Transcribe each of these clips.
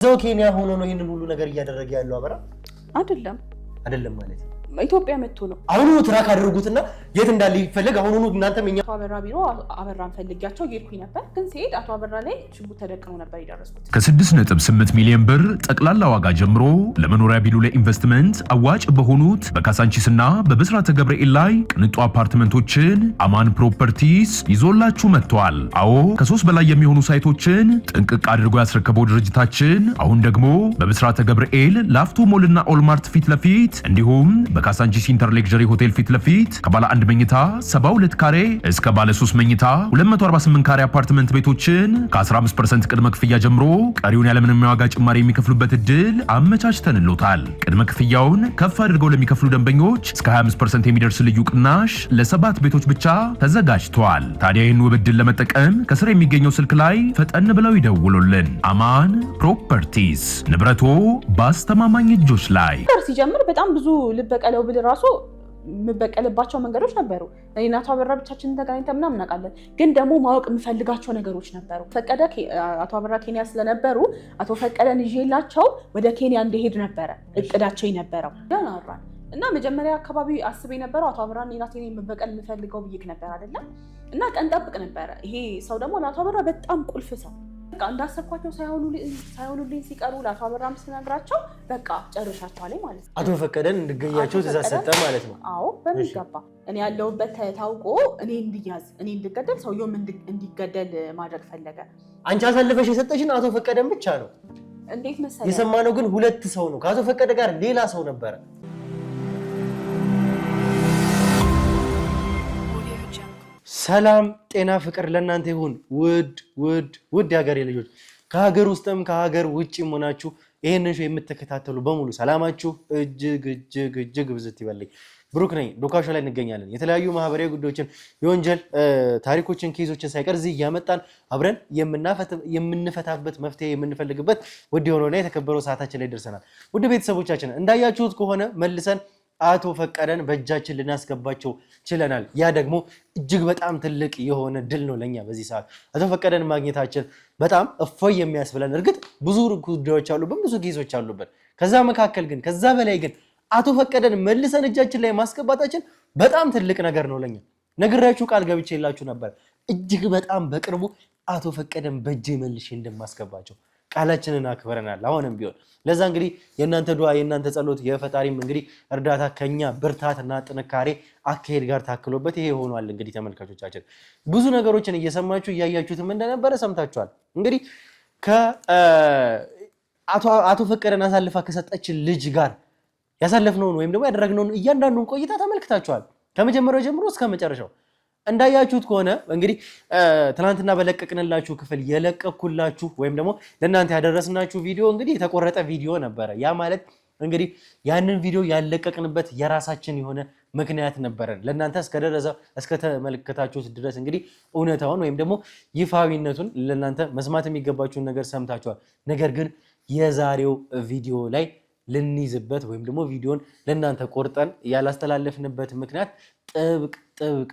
ዘው ኬንያ ሆኖ ነው ይሄንን ሁሉ ነገር እያደረገ ያለው አበራ አይደለም ማለት ኢትዮጵያ መጥቶ ነው አሁን ትራክ አድርጉትና የት እንዳለ ይፈልግ አሁን እናንተም እኛ አበራ ቢሮ አበራን ፈልጊያቸው ይርኩኝ ነበር ግን ሲሄድ አቶ አበራ ላይ ሽጉጥ ተደቅኖ ነበር ይደረስኩት ከ6.8 ሚሊዮን ብር ጠቅላላ ዋጋ ጀምሮ ለመኖሪያ ቢሉ ለኢንቨስትመንት አዋጭ በሆኑት በካሳንቺስና በብስራተ ገብርኤል ላይ ቅንጡ አፓርትመንቶችን አማን ፕሮፐርቲስ ይዞላችሁ መጥቷል። አዎ ከ3 በላይ የሚሆኑ ሳይቶችን ጥንቅቅ አድርጎ ያስረከበው ድርጅታችን አሁን ደግሞ በብስራተ ገብርኤል ላፍቶ ሞልና ኦልማርት ፊት ለፊት እንዲሁም በካሳንቺስ ኢንተር ሌክዠሪ ሆቴል ፊት ለፊት ከባለ 1 መኝታ 72 ካሬ እስከ ባለ 3 መኝታ 248 ካሬ አፓርትመንት ቤቶችን ከ15% ቅድመ ክፍያ ጀምሮ ቀሪውን ያለምንም ዋጋ ጭማሪ የሚከፍሉበት እድል አመቻችተንልዎታል። ቅድመ ክፍያውን ከፍ አድርገው ለሚከፍሉ ደንበኞች እስከ 25% የሚደርስ ልዩ ቅናሽ ለ7 ቤቶች ብቻ ተዘጋጅቷል። ታዲያ ይህን ውብ እድል ለመጠቀም ከስር የሚገኘው ስልክ ላይ ፈጠን ብለው ይደውሉልን። አማን ፕሮፐርቲስ ንብረቶ በአስተማማኝ እጆች ላይ ሲጀምር በጣም ብዙ ልበቀለው ብል ራሱ የምበቀልባቸው መንገዶች ነበሩ። እኔና አቶ አበራ ብቻችንን ተገናኝተን ምናምን እናውቃለን። ግን ደግሞ ማወቅ የምፈልጋቸው ነገሮች ነበሩ። ፈቀደ አቶ አበራ ኬንያ ስለነበሩ አቶ ፈቀደን ይዤላቸው ወደ ኬንያ እንደሄድ ነበረ እቅዳቸው የነበረው። ያናራን እና መጀመሪያ አካባቢ አስቤ ነበረው አቶ አበራን ኔናቴን የምበቀል የምፈልገው ብይክ ነበር አይደለም። እና ቀን ጠብቅ ነበረ። ይሄ ሰው ደግሞ ለአቶ አበራ በጣም ቁልፍ ሰው በቃ እንዳሰብኳቸው ሳይሆኑልኝ ሲቀሩ ለአቶ አበራም ስነግራቸው በቃ ጨርሻቸዋል ማለት ነው። አቶ ፈቀደን እንድገያቸው ትእዛዝ ሰጠ ማለት ነው? አዎ በሚገባ እኔ ያለሁበት ታውቆ እኔ እንድያዝ እኔ እንድገደል ሰውየውም እንዲገደል ማድረግ ፈለገ። አንቺ አሳልፈሽ የሰጠሽን አቶ ፈቀደን ብቻ ነው። እንዴት መሰለህ? የሰማነው ግን 2 ሰው ነው። ከአቶ ፈቀደ ጋር ሌላ ሰው ነበረ። ሰላም ጤና ፍቅር ለእናንተ ይሁን ውድ የሀገሬ ልጆች ከሀገር ውስጥም ከሀገር ውጭም ሆናችሁ ይሄንን ሾው የምትከታተሉ በሙሉ ሰላማችሁ እጅግ ብዝት ይበልኝ። ብሩክ ነኝ። ዶካሾ ላይ እንገኛለን። የተለያዩ ማህበራዊ ጉዳዮችን የወንጀል ታሪኮችን ኬዞችን ሳይቀር እዚህ እያመጣን አብረን የምንፈታበት መፍትሄ የምንፈልግበት ውድ የሆነውና የተከበረው ሰዓታችን ላይ ደርሰናል። ውድ ቤተሰቦቻችን እንዳያችሁት ከሆነ መልሰን አቶ ፈቀደን በእጃችን ልናስገባቸው ችለናል። ያ ደግሞ እጅግ በጣም ትልቅ የሆነ ድል ነው ለኛ በዚህ ሰዓት አቶ ፈቀደን ማግኘታችን በጣም እፎይ የሚያስብለን። እርግጥ ብዙ ጉዳዮች አሉብን፣ ብዙ ኬዞች አሉብን። ከዛ መካከል ግን ከዛ በላይ ግን አቶ ፈቀደን መልሰን እጃችን ላይ ማስገባታችን በጣም ትልቅ ነገር ነው ለኛ። ነግራችሁ ቃል ገብቼላችሁ ነበር እጅግ በጣም በቅርቡ አቶ ፈቀደን በእጄ መልሼ እንደማስገባቸው ቃላችንን አክብረናል። አሁንም ቢሆን ለዛ እንግዲህ የእናንተ ዱዓ የእናንተ ጸሎት የፈጣሪም እንግዲህ እርዳታ ከኛ ብርታትና ጥንካሬ አካሄድ ጋር ታክሎበት ይሄ ሆኗል። እንግዲህ ተመልካቾቻችን ብዙ ነገሮችን እየሰማችሁ እያያችሁትም እንደነበረ ሰምታችኋል። እንግዲህ አቶ ፈቀደን አሳልፋ ከሰጠችን ልጅ ጋር ያሳለፍነውን ወይም ደግሞ ያደረግነውን እያንዳንዱን ቆይታ ተመልክታችኋል ከመጀመሪያው ጀምሮ እስከ መጨረሻው። እንዳያችሁት ከሆነ እንግዲህ ትናንትና በለቀቅንላችሁ ክፍል የለቀኩላችሁ ወይም ደግሞ ለእናንተ ያደረስናችሁ ቪዲዮ እንግዲህ የተቆረጠ ቪዲዮ ነበረ። ያ ማለት እንግዲህ ያንን ቪዲዮ ያለቀቅንበት የራሳችን የሆነ ምክንያት ነበረን። ለእናንተ እስከተመለከታችሁት ድረስ እንግዲህ እውነታውን ወይም ደግሞ ይፋዊነቱን ለእናንተ መስማት የሚገባችሁን ነገር ሰምታችኋል። ነገር ግን የዛሬው ቪዲዮ ላይ ልንይዝበት ወይም ደግሞ ቪዲዮን ለእናንተ ቆርጠን ያላስተላለፍንበት ምክንያት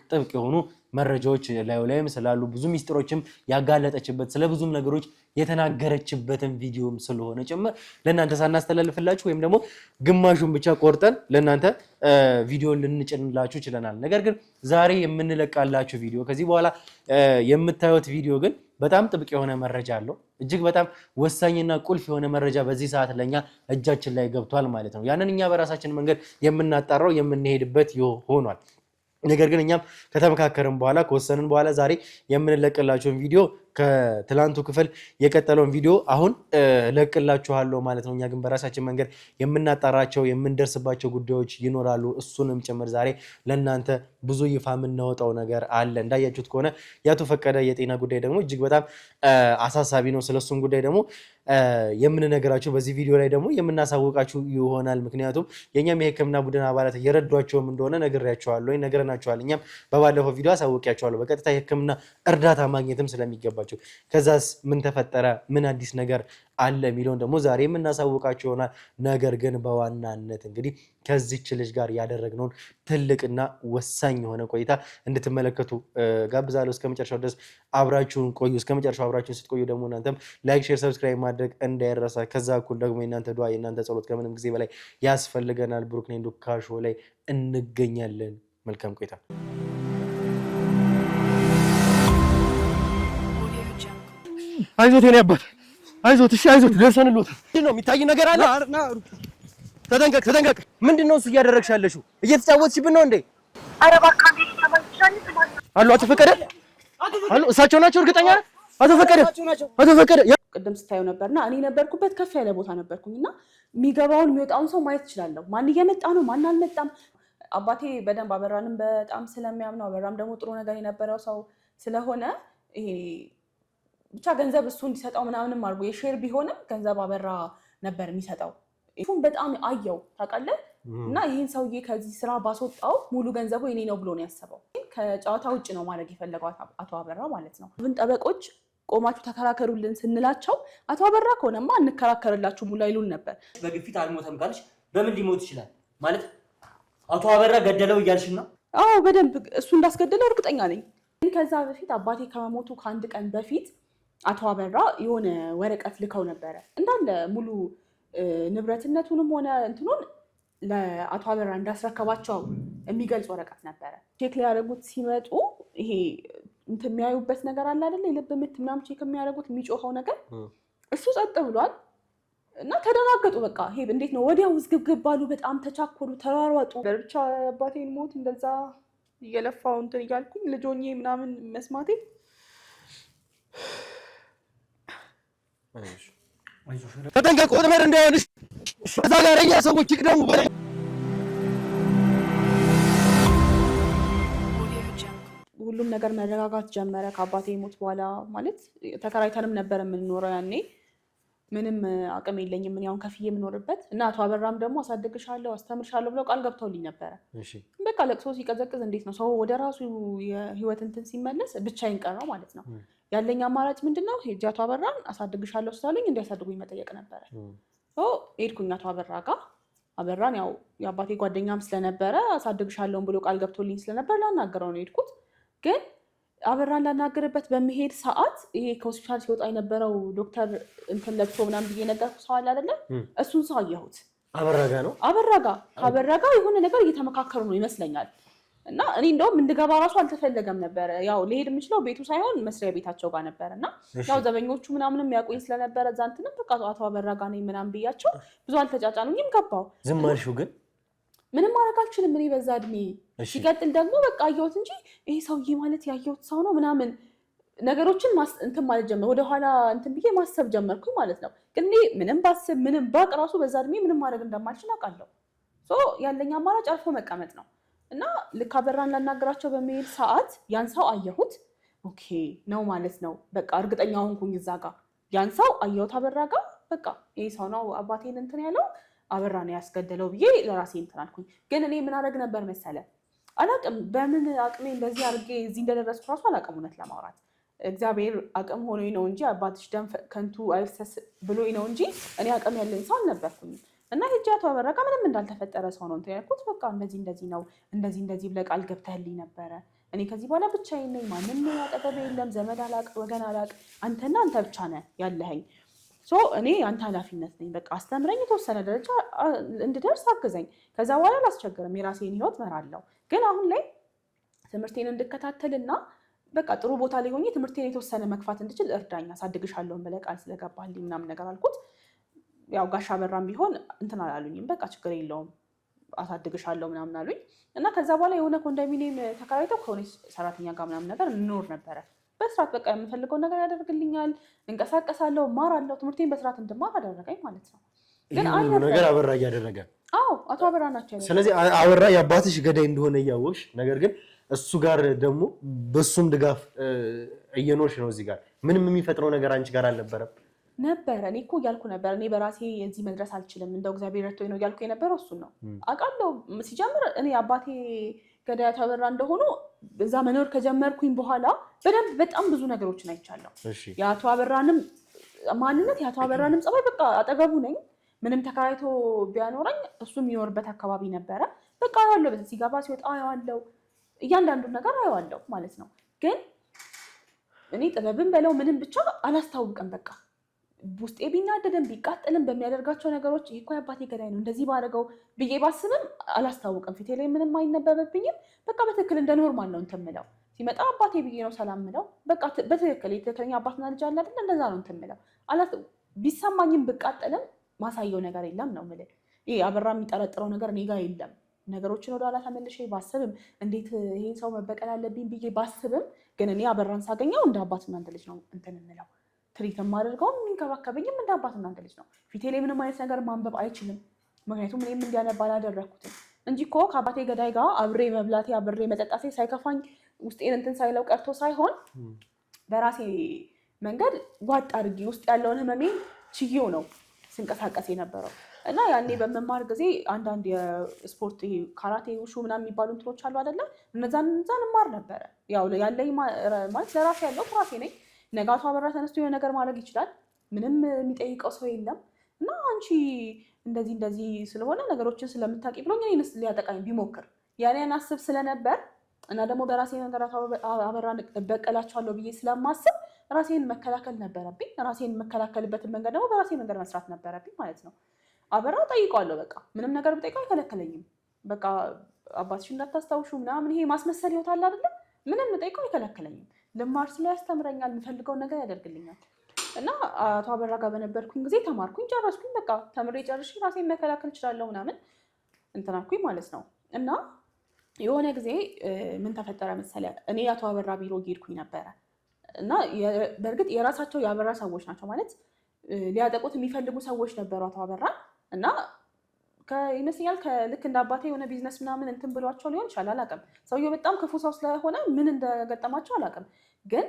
ጥብቅ የሆኑ መረጃዎች ላይም ስላሉ ብዙ ሚስጥሮችም ያጋለጠችበት ስለ ብዙም ነገሮች የተናገረችበትን ቪዲዮም ስለሆነ ጭምር ለእናንተ ሳናስተላልፍላችሁ ወይም ደግሞ ግማሹን ብቻ ቆርጠን ለእናንተ ቪዲዮን ልንጭንላችሁ ችለናል። ነገር ግን ዛሬ የምንለቃላችሁ ቪዲዮ ከዚህ በኋላ የምታዩት ቪዲዮ ግን በጣም ጥብቅ የሆነ መረጃ አለው። እጅግ በጣም ወሳኝና ቁልፍ የሆነ መረጃ በዚህ ሰዓት ለኛ እጃችን ላይ ገብቷል ማለት ነው። ያንን እኛ በራሳችን መንገድ የምናጣራው የምንሄድበት ሆኗል። ነገር ግን እኛም ከተመካከርን በኋላ ከወሰንን በኋላ ዛሬ የምንለቅላችሁን ቪዲዮ ከትላንቱ ክፍል የቀጠለውን ቪዲዮ አሁን ለቅላችኋለሁ ማለት ነው። እኛ ግን በራሳችን መንገድ የምናጣራቸው የምንደርስባቸው ጉዳዮች ይኖራሉ። እሱንም ጭምር ዛሬ ለእናንተ ብዙ ይፋ የምናወጣው ነገር አለ። እንዳያችሁት ከሆነ የአቶ ፈቀደ የጤና ጉዳይ ደግሞ እጅግ በጣም አሳሳቢ ነው። ስለሱም ጉዳይ ደግሞ የምንነግራችሁ በዚህ ቪዲዮ ላይ ደግሞ የምናሳውቃችሁ ይሆናል። ምክንያቱም የኛም የሕክምና ቡድን አባላት እየረዷቸውም እንደሆነ ነግረናችኋል። እኛም በባለፈው ቪዲዮ አሳውቂያችኋለሁ። በቀጥታ የሕክምና እርዳታ ማግኘትም ስለሚገባቸው ከዛስ ምን ተፈጠረ፣ ምን አዲስ ነገር አለ የሚለውን ደግሞ ዛሬ የምናሳውቃችሁ ይሆናል። ነገር ግን በዋናነት እንግዲህ ከዚች ልጅ ጋር ያደረግነውን ትልቅና ወሳኝ የሆነ ቆይታ እንድትመለከቱ ጋብዛለሁ። እስከ መጨረሻው ድረስ አብራችሁን ቆዩ። እስከ መጨረሻው አብራችሁን ስትቆዩ ደግሞ እናንተም ላይክ፣ ሼር፣ ሰብስክራይብ ማድረግ እንዳይረሳ። ከዛ እኩል ደግሞ የእናንተ ዱዓ የእናንተ ጸሎት ከምንም ጊዜ በላይ ያስፈልገናል። ብሩክ ነኝ ዱካ ሾው ላይ እንገኛለን። መልካም ቆይታ። አይዞት የኔ አባት አይዞት። እሺ አይዞት፣ ደርሰንልዎታል። ምንድን ነው የሚታይ ነገር አለ? ተጠንቀቅ ተጠንቀቅ። ምንድን ነው እሱ እያደረግሽ ያለሽው? እየተጫወትሽብን ነው እንዴ? ኧረ እባክህ አንዴ ተመልሻለሁ። አሉ አቶ ፈቀደ አሉ። እሳቸው ናቸው እርግጠኛ ነህ? አቶ ፈቀደ አቶ ፈቀደ ቅድም ስታየው ነበርና እኔ ነበርኩበት ከፍ ያለ ቦታ ነበርኩኝና የሚገባውን የሚወጣውን ሰው ማየት እችላለሁ። ማን እየመጣ ነው ማን አልመጣም። አባቴ በደንብ አበራንም በጣም ስለሚያምነው አበራም ደግሞ ጥሩ ነገር የነበረው ሰው ስለሆነ ይሄ ብቻ ገንዘብ እሱ እንዲሰጠው ምናምንም አድርጎ የሼር ቢሆንም ገንዘብ አበራ ነበር የሚሰጠው። እሱም በጣም አየው ታውቃለህ። እና ይህን ሰውዬ ከዚህ ስራ ባስወጣው ሙሉ ገንዘቡ የኔ ነው ብሎ ነው ያሰበው። ከጨዋታ ውጭ ነው ማድረግ የፈለገው አቶ አበራ ማለት ነው። ግን ጠበቆች ቆማችሁ ተከራከሩልን ስንላቸው አቶ አበራ ከሆነማ እንከራከርላችሁ ሙላ ይሉን ነበር። በግፊት አልሞተም ካልሽ በምን ሊሞት ይችላል ማለት አቶ አበራ ገደለው እያልሽ ነው? አዎ በደንብ እሱ እንዳስገደለው እርግጠኛ ነኝ። ግን ከዛ በፊት አባቴ ከመሞቱ ከአንድ ቀን በፊት አቶ አበራ የሆነ ወረቀት ልከው ነበረ እንዳለ ሙሉ ንብረትነቱንም ሆነ እንትኑን ለአቶ አበራ እንዳስረከባቸው የሚገልጽ ወረቀት ነበረ። ቼክ ሊያደርጉት ሲመጡ ይሄ እንትን የሚያዩበት ነገር አለ አይደለ? የልብ ምት ምናምን ቼክ የሚያደርጉት የሚጮኸው ነገር እሱ ጸጥ ብሏል እና ተደናገጡ። በቃ ይሄ እንዴት ነው ወዲያው ውዝግብግብ ባሉ፣ በጣም ተቻኮሉ፣ ተሯሯጡ። ብቻ አባቴን ሞት እንደዛ እየለፋው እንትን እያልኩኝ ልጆኜ ምናምን መስማቴ ተጠንቀቁ፣ ወጥመድ እንዳይሆንሽ። እዛ ጋር እኛ ሰዎች ይቅደሙ። ሁሉም ነገር መረጋጋት ጀመረ ከአባቴ ሞት በኋላ። ማለት ተከራይተንም ነበር የምንኖረው ያኔ። ምንም አቅም የለኝም ምን ያውን ከፍዬ የምኖርበት እና አቶ አበራም ደግሞ አሳድግሻለሁ አስተምርሻለሁ ብለው ቃል ገብተውልኝ ነበረ። በቃ ለቅሶ ሲቀዘቅዝ እንዴት ነው ሰው ወደ ራሱ የህይወት እንትን ሲመለስ ብቻዬን ቀረው ማለት ነው። ያለኝ አማራጭ ምንድነው? ሄጄ አቶ አበራን አሳድግሻለሁ ስላሉኝ እንዲያሳድጉኝ መጠየቅ ነበረ። ሄድኩኝ አቶ አበራ ጋር። አበራን ያው የአባቴ ጓደኛም ስለነበረ አሳድግሻለሁ ብሎ ቃል ገብቶልኝ ስለነበር ላናገረው ነው የሄድኩት። ግን አበራን ላናገርበት በሚሄድ ሰዓት ይሄ ከሆስፒታል ሲወጣ የነበረው ዶክተር እንትን ለብሶ ምናምን ብዬ ነገርኩህ ሰው አለ አይደለ? እሱን ሰው አየሁት። አበራጋ ነው አበራጋ የሆነ ነገር እየተመካከሩ ነው ይመስለኛል። እና እኔ እንደውም እንድገባ ራሱ አልተፈለገም ነበረ። ያው ልሄድ የምችለው ቤቱ ሳይሆን መስሪያ ቤታቸው ጋር ነበር። እና ያው ዘበኞቹ ምናምንም ያውቁኝ ስለነበረ እዛ እንትንም በቃ አቶ አበራጋ ነኝ ምናምን ብያቸው ብዙ አልተጫጫኑኝም። ገባው። ዝም አልሽው ግን ምንም ማድረግ አልችልም እኔ በዛ እድሜ። ሲቀጥል ደግሞ በቃ አየሁት እንጂ ይሄ ሰውዬ ማለት ያየሁት ሰው ነው ምናምን ነገሮችን እንትን ማለት ጀመር። ወደኋላ እንትን ብዬ ማሰብ ጀመርኩኝ ማለት ነው። ግን እኔ ምንም ባስብ ምንም ባቅ ራሱ በዛ እድሜ ምንም ማድረግ እንደማልችል አውቃለሁ። ያለኝ አማራጭ አርፎ መቀመጥ ነው። እና ልክ አበራን ላናገራቸው በሚሄድ ሰዓት ያን ሰው አየሁት። ኦኬ ነው ማለት ነው። በቃ እርግጠኛ ሆንኩኝ እዛ ጋር ያን ሰው አየሁት አበራ ጋር። በቃ ይሄ ሰው ነው አባቴን እንትን ያለው አበራ ነው ያስገደለው ብዬ ለራሴ እንትን አልኩኝ። ግን እኔ ምን አደረግ ነበር መሰለ አላቅም፣ በምን አቅሜ እንደዚህ አድርጌ እዚህ እንደደረስኩ ራሱ አላቅም። እውነት ለማውራት እግዚአብሔር አቅም ሆኖኝ ነው እንጂ አባትሽ ደም ከንቱ አይፍሰስ ብሎኝ ነው እንጂ እኔ አቅም ያለኝ ሰው አልነበርኩኝም። እና ሄጄ አቶ አበራ ጋር ምንም እንዳልተፈጠረ ሰው ነው እንትን ያልኩት። በቃ እንደዚህ ነው እንደዚህ ብለህ ቃል ገብተህልኝ ነበረ። እኔ ከዚህ በኋላ ብቻዬን ነኝ፣ ማንም አጠገቤ የለም፣ ዘመድ አላቅ፣ ወገን አላቅ፣ አንተና አንተ ብቻ ነህ ያለኸኝ። እኔ አንተ ኃላፊነት ነኝ። በቃ አስተምረኝ፣ የተወሰነ ደረጃ እንድደርስ አግዘኝ። ከዛ በኋላ አላስቸግርም፣ የራሴን ህይወት መራለሁ። ግን አሁን ላይ ትምህርቴን እንድከታተልና በቃ ጥሩ ቦታ ላይ ሆኜ ትምህርቴን የተወሰነ መግፋት እንድችል እርዳኝ፣ አሳድግሻለሁ ብለህ ቃል ስለገባህልኝ ምናምን ነገር አልኩት። ያው ጋሻ አበራም ቢሆን እንትን አላሉኝም። በቃ ችግር የለውም አሳድግሻለሁ ምናምን አሉኝ። እና ከዛ በኋላ የሆነ ኮንዶሚኒየም ተከራይተው ከሆነ ሰራተኛ ጋር ምናምን ነገር እንኖር ነበረ። በስርዓት በቃ የምፈልገው ነገር ያደርግልኛል፣ እንቀሳቀሳለሁ፣ እማራለሁ። ትምህርቴን በስርዓት እንድማር አደረገኝ ማለት ነው። ግን አይ ነገር አበራ እያደረገ አቶ አበራ ናቸው። ስለዚህ አበራ የአባትሽ ገዳይ እንደሆነ እያወቅሽ ነገር ግን እሱ ጋር ደግሞ በሱም ድጋፍ እየኖርሽ ነው። እዚህ ጋር ምንም የሚፈጥረው ነገር አንቺ ጋር አልነበረም ነበረ። እኔ እኮ እያልኩ ነበር እኔ በራሴ እዚህ መድረስ አልችልም፣ እንደው እግዚአብሔር ረድቶኝ ነው እያልኩ የነበረው እሱን ነው አውቃለሁ። ሲጀምር እኔ አባቴ ገዳይ አቶ አበራ እንደሆኑ እዛ መኖር ከጀመርኩኝ በኋላ በደንብ በጣም ብዙ ነገሮችን አይቻለሁ። የአቶ አበራንም ማንነት የአቶ አበራንም ጸባይ በቃ አጠገቡ ነኝ። ምንም ተከራይቶ ቢያኖረኝ እሱ የሚኖርበት አካባቢ ነበረ። በቃ አየዋለሁ፣ በዚህ ሲገባ ሲወጣ አየዋለሁ፣ እያንዳንዱን ነገር አየዋለሁ ማለት ነው። ግን እኔ ጥበብን በለው ምንም ብቻ አላስታውቅም። በቃ ውስጤ ቢናደድም ቢቃጠልም በሚያደርጋቸው ነገሮች ይሄ እኮ የአባቴ ገዳይ ነው እንደዚህ ባደረገው ብዬ ባስብም አላስታውቅም። ፊቴ ላይ ምንም አይነበበብኝም። በቃ በትክክል እንደ ኖርማል ነው እንትን የምለው። ሲመጣ አባቴ ብዬ ነው ሰላም የምለው። በቃ በትክክል የትክክለኛ አባትና ልጅ አለ አይደል? እንደዛ ነው እንትን የምለው። ቢሰማኝም ብቃጠልም ማሳየው ነገር የለም ነው የምልህ። ይሄ አበራ የሚጠረጥረው ነገር እኔ ጋር የለም። ነገሮችን ወደ ኋላ ተመልሼ ባስብም እንዴት ይሄን ሰው መበቀል አለብኝ ብዬ ባስብም ግን እኔ አበራን ሳገኘው እንደ አባትና እንደ ልጅ ነው እንትን የምለው። ትሪት የማደርገው የሚንከባከበኝም እንደ አባትና እንደ ልጅ ነው። ፊቴ ላይ ምንም አይነት ነገር ማንበብ አይችልም። ምክንያቱም እኔም እንዲያነባ አላደረኩትም እንጂ እኮ ከአባቴ ገዳይ ጋር አብሬ መብላቴ አብሬ መጠጣቴ ሳይከፋኝ ውስጤን እንትን ሳይለው ቀርቶ ሳይሆን በራሴ መንገድ ዋጥ አድርጌ ውስጥ ያለውን ህመሜ ችዬው ነው ስንቀሳቀስ የነበረው። እና ያኔ በመማር ጊዜ አንዳንድ የስፖርት ካራቴ ውሹ ምናምን የሚባሉ እንትኖች አሉ አይደለ? እነዛን እማር ነበረ። ያው ያለኝ ማለት ለራሴ ያለው ራሴ ነኝ። ነጋቱ አበራ ተነስቶ የሆነ ነገር ማድረግ ይችላል። ምንም የሚጠይቀው ሰው የለም። እና አንቺ እንደዚህ ስለሆነ ነገሮችን ስለምታውቂ ብሎኝ እኔንስ ሊያጠቃኝ ቢሞክር ያኔን አስብ ስለነበር እና ደግሞ በራሴ ነገር አበራን እበቀላቸዋለሁ ብዬ ስለማስብ ራሴን መከላከል ነበረብኝ። ራሴን መከላከልበትን መንገድ ደግሞ በራሴ መንገድ መስራት ነበረብኝ ማለት ነው። አበራ ጠይቀዋለሁ። በቃ ምንም ነገር ብጠይቀው አይከለክለኝም። በቃ አባትሽ እንዳታስታውሹ ምናምን ይሄ ማስመሰል ህይወት አለ አይደለ? ምንም ጠይቀው አይከለክለኝም። ልማር ስለ ያስተምረኛል፣ የምፈልገውን ነገር ያደርግልኛል። እና አቶ አበራ ጋር በነበርኩኝ ጊዜ ተማርኩኝ፣ ጨረስኩኝ። በቃ ተምሬ ጨርሼ ራሴን መከላከል እችላለሁ ምናምን እንትን አልኩኝ ማለት ነው። እና የሆነ ጊዜ ምን ተፈጠረ መሰለህ? እኔ አቶ አበራ ቢሮ ሄድኩኝ ነበረ እና በእርግጥ የራሳቸው ያበራ ሰዎች ናቸው ማለት ሊያጠቁት የሚፈልጉ ሰዎች ነበሩ አቶ አበራ እና ይመስለኛል ልክ እንደ አባቴ የሆነ ቢዝነስ ምናምን እንትን ብሏቸው ሊሆን ይችላል፣ አላውቅም። ሰውየው በጣም ክፉ ሰው ስለሆነ ምን እንደገጠማቸው አላውቅም። ግን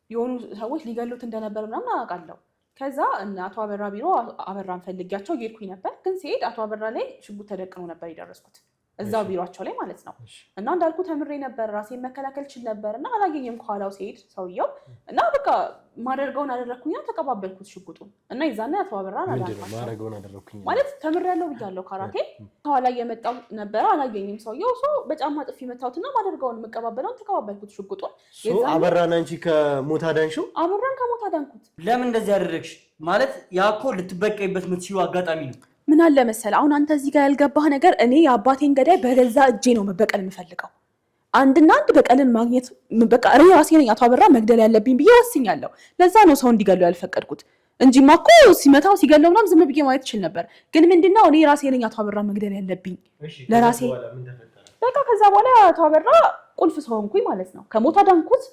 የሆኑ ሰዎች ሊገሉት እንደነበር ምናምን አውቃለሁ። ከዛ አቶ አበራ ቢሮ አበራን ፈልጊያቸው ሄድኩኝ ነበር። ግን ሲሄድ አቶ አበራ ላይ ሽጉጥ ተደቅኖ ነበር የደረስኩት እዛው ቢሮቸው ላይ ማለት ነው። እና እንዳልኩ ተምሬ ነበር፣ ራሴን መከላከል ችል ነበር እና አላገኘም ከኋላው ሲሄድ ሰውየው እና በቃ ማደርገውን አደረኩኝና ተቀባበልኩት ሽጉጡ እና የዛኔ አቶ አበራን አላልኳቸው ማለት ተምሬያለሁ ብያለሁ ካራቴ። ከኋላ እየመጣው ነበር አላገኘም ሰውየው በጫማ ጥፊ መታውትና ማደርገውን መቀባበለውን ተቀባበልኩት ሽጉጡን። አበራን አንቺ ከሞት አዳንሽው? አበራን ከሞት አዳንኩት። ለምን እንደዚህ ያደረግሽ? ማለት ያኮ ልትበቀይበት የምትችይው አጋጣሚ ነው። ምን አለ መሰለህ አሁን አንተ እዚህ ጋር ያልገባህ ነገር እኔ የአባቴን ገዳይ በገዛ እጄ ነው መበቀል የምፈልገው። አንድና አንድ በቀልን ማግኘት በቃ እኔ ራሴ ነኝ አቶ አበራ መግደል ያለብኝ ብዬ ወስኛለሁ። ለዛ ነው ሰው እንዲገለው ያልፈቀድኩት እንጂማ እኮ ሲመታው ሲገለው ምናምን ዝም ብዬ ማየት ይችል ነበር። ግን ምንድነው እኔ ራሴ ነኝ አቶ አበራ መግደል ያለብኝ ለራሴ። በቃ ከዛ በኋላ አቶ አበራ ቁልፍ ሰው ሆንኩኝ ማለት ነው። ከሞት አዳንኩት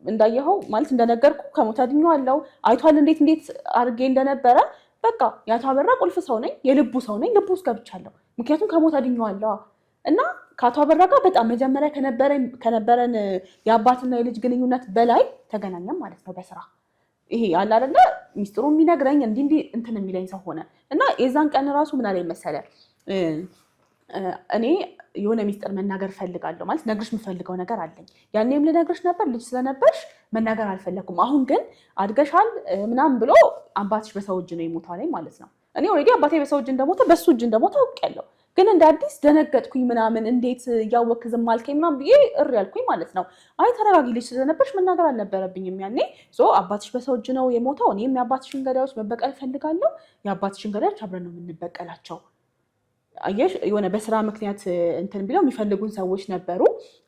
እንዳየኸው ማለት እንደነገርኩ ከሞት አድኜዋለሁ። አይቷል እንዴት አድርጌ እንደነበረ። በቃ የአቶ አበራ ቁልፍ ሰው ነኝ፣ የልቡ ሰው ነኝ። ልቡ ውስጥ ገብቻለሁ ምክንያቱም ከሞት አድኜዋለሁ። እና ከአቶ አበራ ጋር በጣም መጀመሪያ ከነበረን የአባትና የልጅ ግንኙነት በላይ ተገናኘን ማለት ነው በስራ። ይሄ አለ አይደለ ሚስጥሩ የሚነግረኝ እንዲህ እንትን የሚለኝ ሰው ሆነ። እና የዛን ቀን ራሱ ምን አለኝ መሰለህ እኔ የሆነ ሚስጥር መናገር ፈልጋለሁ ማለት ነግርሽ የምፈልገው ነገር አለኝ። ያኔም ልነግርሽ ነበር ልጅ ስለነበርሽ መናገር አልፈለኩም። አሁን ግን አድገሻል ምናምን ብሎ አባትሽ በሰው እጅ ነው የሞተው አለኝ ማለት ነው። እኔ ኦልሬዲ አባቴ በሰው እጅ እንደሞተ በሱ እጅ እንደሞተ አውቄያለሁ። ግን እንደ አዲስ ደነገጥኩኝ ምናምን እንዴት እያወክ ዝም አልከኝ ምናምን ብዬ እሪ ያልኩኝ ማለት ነው። አይ ተረጋጊ ልጅ ስለነበርሽ መናገር አልነበረብኝም ያኔ። አባትሽ በሰው እጅ ነው የሞተው። እኔም የአባትሽን ገዳዮች መበቀል ፈልጋለሁ። የአባትሽን ገዳዮች አብረን ነው የምንበቀላቸው። አየሽ የሆነ በስራ ምክንያት እንትን ቢለው የሚፈልጉን ሰዎች ነበሩ።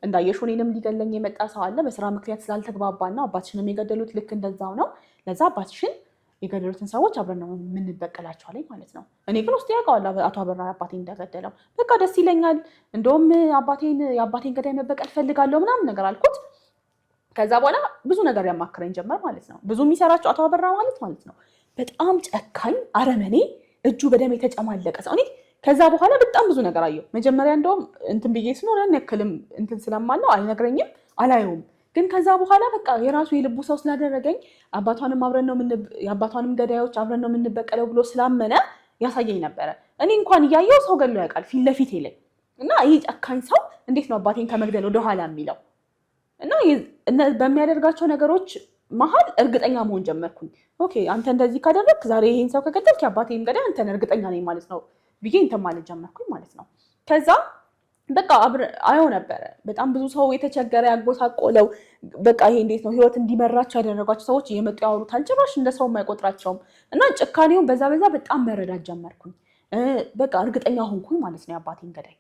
እንዳየሽ እኔንም ሊገለኝ የመጣ ሰው አለ። በስራ ምክንያት ስላልተግባባና አባትሽንም የገደሉት ልክ እንደዛው ነው። ለዛ አባትሽን የገደሉትን ሰዎች አብረን ነው የምንበቀላቸው አለኝ ማለት ነው። እኔ ግን ውስጥ ያውቀዋል አቶ አበራ አባቴን እንደገደለው። በቃ ደስ ይለኛል፣ እንደውም የአባቴን ገዳይ መበቀል ፈልጋለሁ ምናምን ነገር አልኩት። ከዛ በኋላ ብዙ ነገር ያማክረኝ ጀመር ማለት ነው። ብዙ የሚሰራቸው አቶ አበራ ማለት ነው በጣም ጨካኝ አረመኔ፣ እጁ በደም የተጨማለቀ ሰው። እኔ ከዛ በኋላ በጣም ብዙ ነገር አየሁ። መጀመሪያ እንደውም እንትን ብዬ ስኖር ያን ያክልም እንትን ስለማለው አይነግረኝም አላየውም። ግን ከዛ በኋላ በቃ የራሱ የልቡ ሰው ስላደረገኝ የአባቷንም ገዳዮች አብረን ነው የምንበቀለው ብሎ ስላመነ ያሳየኝ ነበረ። እኔ እንኳን እያየው ሰው ገሎ ያውቃል ፊት ለፊቴ ላይ። እና ይህ ጨካኝ ሰው እንዴት ነው አባቴን ከመግደል ወደኋላ የሚለው? እና በሚያደርጋቸው ነገሮች መሀል እርግጠኛ መሆን ጀመርኩኝ። ኦኬ አንተ እንደዚህ ካደረግክ ዛሬ ይሄን ሰው ከገደልክ የአባቴን ገዳይ አንተን እርግጠኛ ነኝ ማለት ነው ብዬ እንትን ማለት ጀመርኩኝ ማለት ነው። ከዛ በቃ አየው ነበረ በጣም ብዙ ሰው የተቸገረ ያጎሳቆለው በቃ ይሄ እንዴት ነው ህይወት እንዲመራቸው ያደረጓቸው ሰዎች እየመጡ ያወሩታል። ጭራሽ እንደ ሰው የማይቆጥራቸውም እና ጭካኔውን በዛ በጣም መረዳት ጀመርኩኝ። በቃ እርግጠኛ ሆንኩኝ ማለት ነው የአባቴን ገዳይ።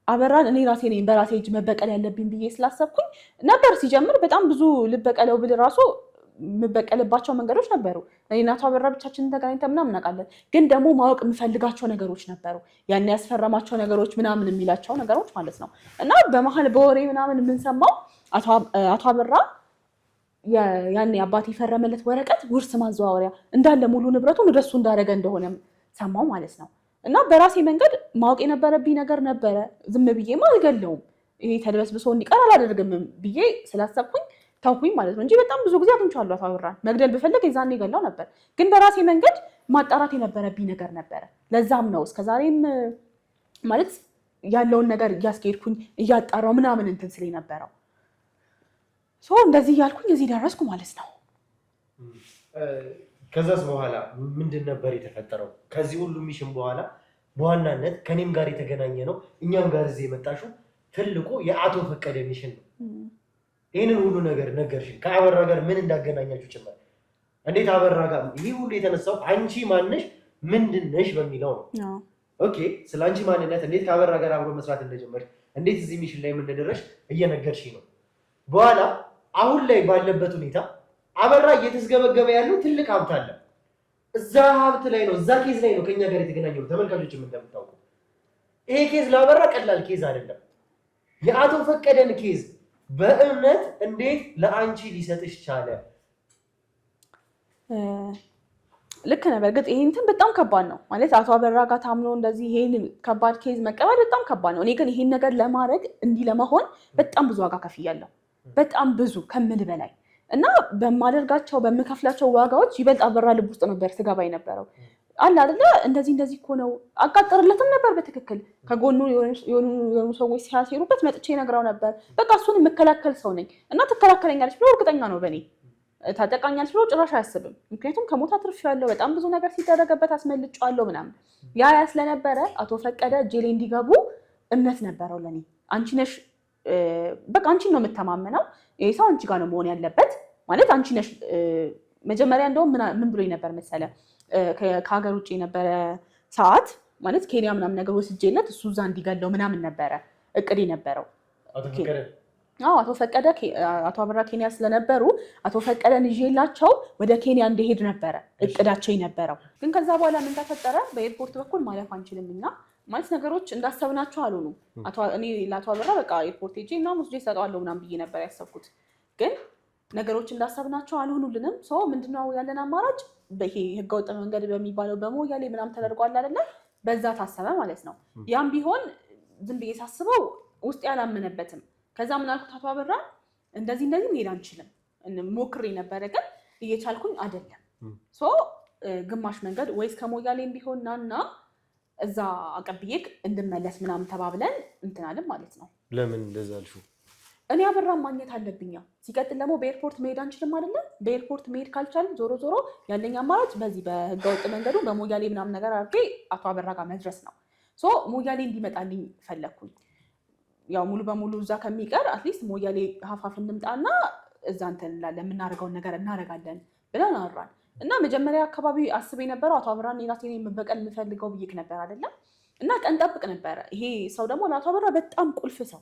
አበራን እኔ ራሴ ነኝ በራሴ እጅ መበቀል ያለብኝ ብዬ ስላሰብኩኝ ነበር። ሲጀምር በጣም ብዙ ልበቀለው ብል ራሱ የምበቀልባቸው መንገዶች ነበሩ። እኔና አቶ አበራ ብቻችንን ተገናኝተን ምናምን እናውቃለን። ግን ደግሞ ማወቅ የምፈልጋቸው ነገሮች ነበሩ። ያን ያስፈረማቸው ነገሮች ምናምን የሚላቸው ነገሮች ማለት ነው። እና በመሀል በወሬ ምናምን የምንሰማው አቶ አበራ ያን አባቴ የፈረመለት ወረቀት ውርስ ማዘዋወሪያ እንዳለ ሙሉ ንብረቱን ወደሱ እንዳደረገ እንደሆነ ሰማው ማለት ነው። እና በራሴ መንገድ ማወቅ የነበረብኝ ነገር ነበረ። ዝም ብዬማ አልገለውም፣ ይሄ ተድበስብሶ እንዲቀር አላደርግም ብዬ ስላሰብኩኝ ታውኩኝ ማለት ነው እንጂ በጣም ብዙ ጊዜ አግኝቻለሁ አቶ አበራን። መግደል ብፈልግ የዛኔ ገላው ነበር። ግን በራሴ መንገድ ማጣራት የነበረብኝ ነገር ነበረ። ለዛም ነው እስከዛሬም ማለት ያለውን ነገር እያስኬድኩኝ እያጣራው ምናምን እንትን ስለ ነበረው እንደዚህ እያልኩኝ እዚህ ደረስኩ ማለት ነው። ከዛስ በኋላ ምንድን ነበር የተፈጠረው? ከዚህ ሁሉ ሚሽን በኋላ በዋናነት ከኔም ጋር የተገናኘ ነው እኛም ጋር እዚህ የመጣሽው ትልቁ የአቶ ፈቀደ ሚሽን ነው። ይህንን ሁሉ ነገር ነገርሽን ከአበራ ጋር ምን እንዳገናኛችሁ ጭምር እንዴት አበራ ጋር ይህ ሁሉ የተነሳው አንቺ ማነሽ ምንድነሽ በሚለው ነው። ኦኬ ስለ አንቺ ማንነት እንዴት ከአበራ ጋር አብሮ መስራት እንደጀመርሽ እንዴት እዚህ ሚሽን ላይ እንደደረስሽ እየነገርሽ ነው። በኋላ አሁን ላይ ባለበት ሁኔታ አበራ እየተስገበገበ ያለው ትልቅ ሀብት አለ። እዛ ሀብት ላይ ነው እዛ ኬዝ ላይ ነው ከኛ ጋር የተገናኘው። ተመልካቾችም እንደምታውቁ ይሄ ኬዝ ለአበራ ቀላል ኬዝ አይደለም። የአቶ ፈቀደን ኬዝ በእምነት እንዴት ለአንቺ ሊሰጥሽ ቻለ? ልክ ነህ። በእርግጥ ይሄ እንትን በጣም ከባድ ነው ማለት አቶ አበራ ጋር ታምኖ እንደዚህ ይሄን ከባድ ኬዝ መቀበል በጣም ከባድ ነው። እኔ ግን ይሄን ነገር ለማድረግ እንዲህ ለመሆን በጣም ብዙ ዋጋ ከፍያለሁ። በጣም ብዙ ከምል በላይ እና በማደርጋቸው በምከፍላቸው ዋጋዎች ይበልጥ አበራ ልብ ውስጥ ነበር ስገባ የነበረው። አለ አይደለ እንደዚህ እኮ ነው አቃጥርለትም ነበር በትክክል ከጎኑ የሆኑ ሰዎች ሲያሴሩበት መጥቼ ነግራው ነበር። በቃ እሱን የምከላከል ሰው ነኝ እና ትከላከለኛለች ብሎ እርግጠኛ ነው በእኔ ታጠቃኛለች ብሎ ጭራሽ አያስብም። ምክንያቱም ከሞት አትርፌያለሁ፣ በጣም ብዙ ነገር ሲደረገበት አስመልጬዋለሁ ምናምን። ያ ስለነበረ አቶ ፈቀደ እጄ ላይ እንዲገቡ እምነት ነበረው ለኔ። አንቺ ነሽ በቃ አንቺን ነው የምተማመነው፣ ይሄ ሰው አንቺ ጋር ነው መሆን ያለበት ማለት አንቺ ነሽ። መጀመሪያ እንደውም ምን ብሎኝ ነበር መሰለ ከሀገር ውጭ የነበረ ሰዓት ማለት ኬንያ ምናምን ነገር ወስጄለት እሱ እዛ እንዲገለው ምናምን ነበረ እቅድ የነበረው። አቶ ፈቀደ አቶ አበራ ኬንያ ስለነበሩ አቶ ፈቀደን ይዤላቸው ወደ ኬንያ እንዲሄድ ነበረ እቅዳቸው የነበረው። ግን ከዛ በኋላ ምን ተፈጠረ? በኤርፖርት በኩል ማለፍ አንችልም እና ማለት ነገሮች እንዳሰብናቸው አልሆኑም። እኔ ለአቶ አበራ በቃ ኤርፖርት ሄጄ እና ሙስጄ እሰጠዋለሁ ምናምን ብዬ ነበር ያሰብኩት። ግን ነገሮች እንዳሰብናቸው አልሆኑልንም። ምንድነው ያለን አማራጭ? ይሄ ህገወጥ መንገድ በሚባለው በሞያሌ ምናምን ተደርጓል አይደለ? በዛ ታሰበ ማለት ነው። ያም ቢሆን ዝም ብዬ ሳስበው ውስጥ ያላመነበትም። ከዛ ምን አልኩት አቶ አበራ እንደዚህ መሄድ አንችልም። ሞክሬ ነበረ ግን እየቻልኩኝ አይደለም። ግማሽ መንገድ ወይስ ከሞያሌም ቢሆን ናና እዛ አቀብዬክ እንድመለስ ምናምን ተባብለን እንትናለን ማለት ነው። ለምን እንደዛ አልሽው? እኔ አበራን ማግኘት አለብኛ። ሲቀጥል ደግሞ በኤርፖርት መሄድ አንችልም አይደለ? በኤርፖርት መሄድ ካልቻልን ዞሮ ያለኝ አማራጭ በዚህ በህገወጥ መንገዱ በሞያሌ ምናምን ነገር አድርጌ አቶ አበራ ጋር መድረስ ነው። ሞያሌ እንዲመጣልኝ ፈለግኩኝ። ያው ሙሉ በሙሉ እዛ ከሚቀር አትሊስት ሞያሌ ሀፋፍ እንምጣና እዛ እንትን እንላለን፣ የምናደርገውን ነገር እናደርጋለን ብለን አወራን። እና መጀመሪያ አካባቢ አስቤ የነበረው አቶ አበራን የራሴን መበቀል የምፈልገው ብዬሽ ነበር አይደለም? እና ቀን ጠብቅ ነበረ። ይሄ ሰው ደግሞ ለአቶ አበራ በጣም ቁልፍ ሰው፣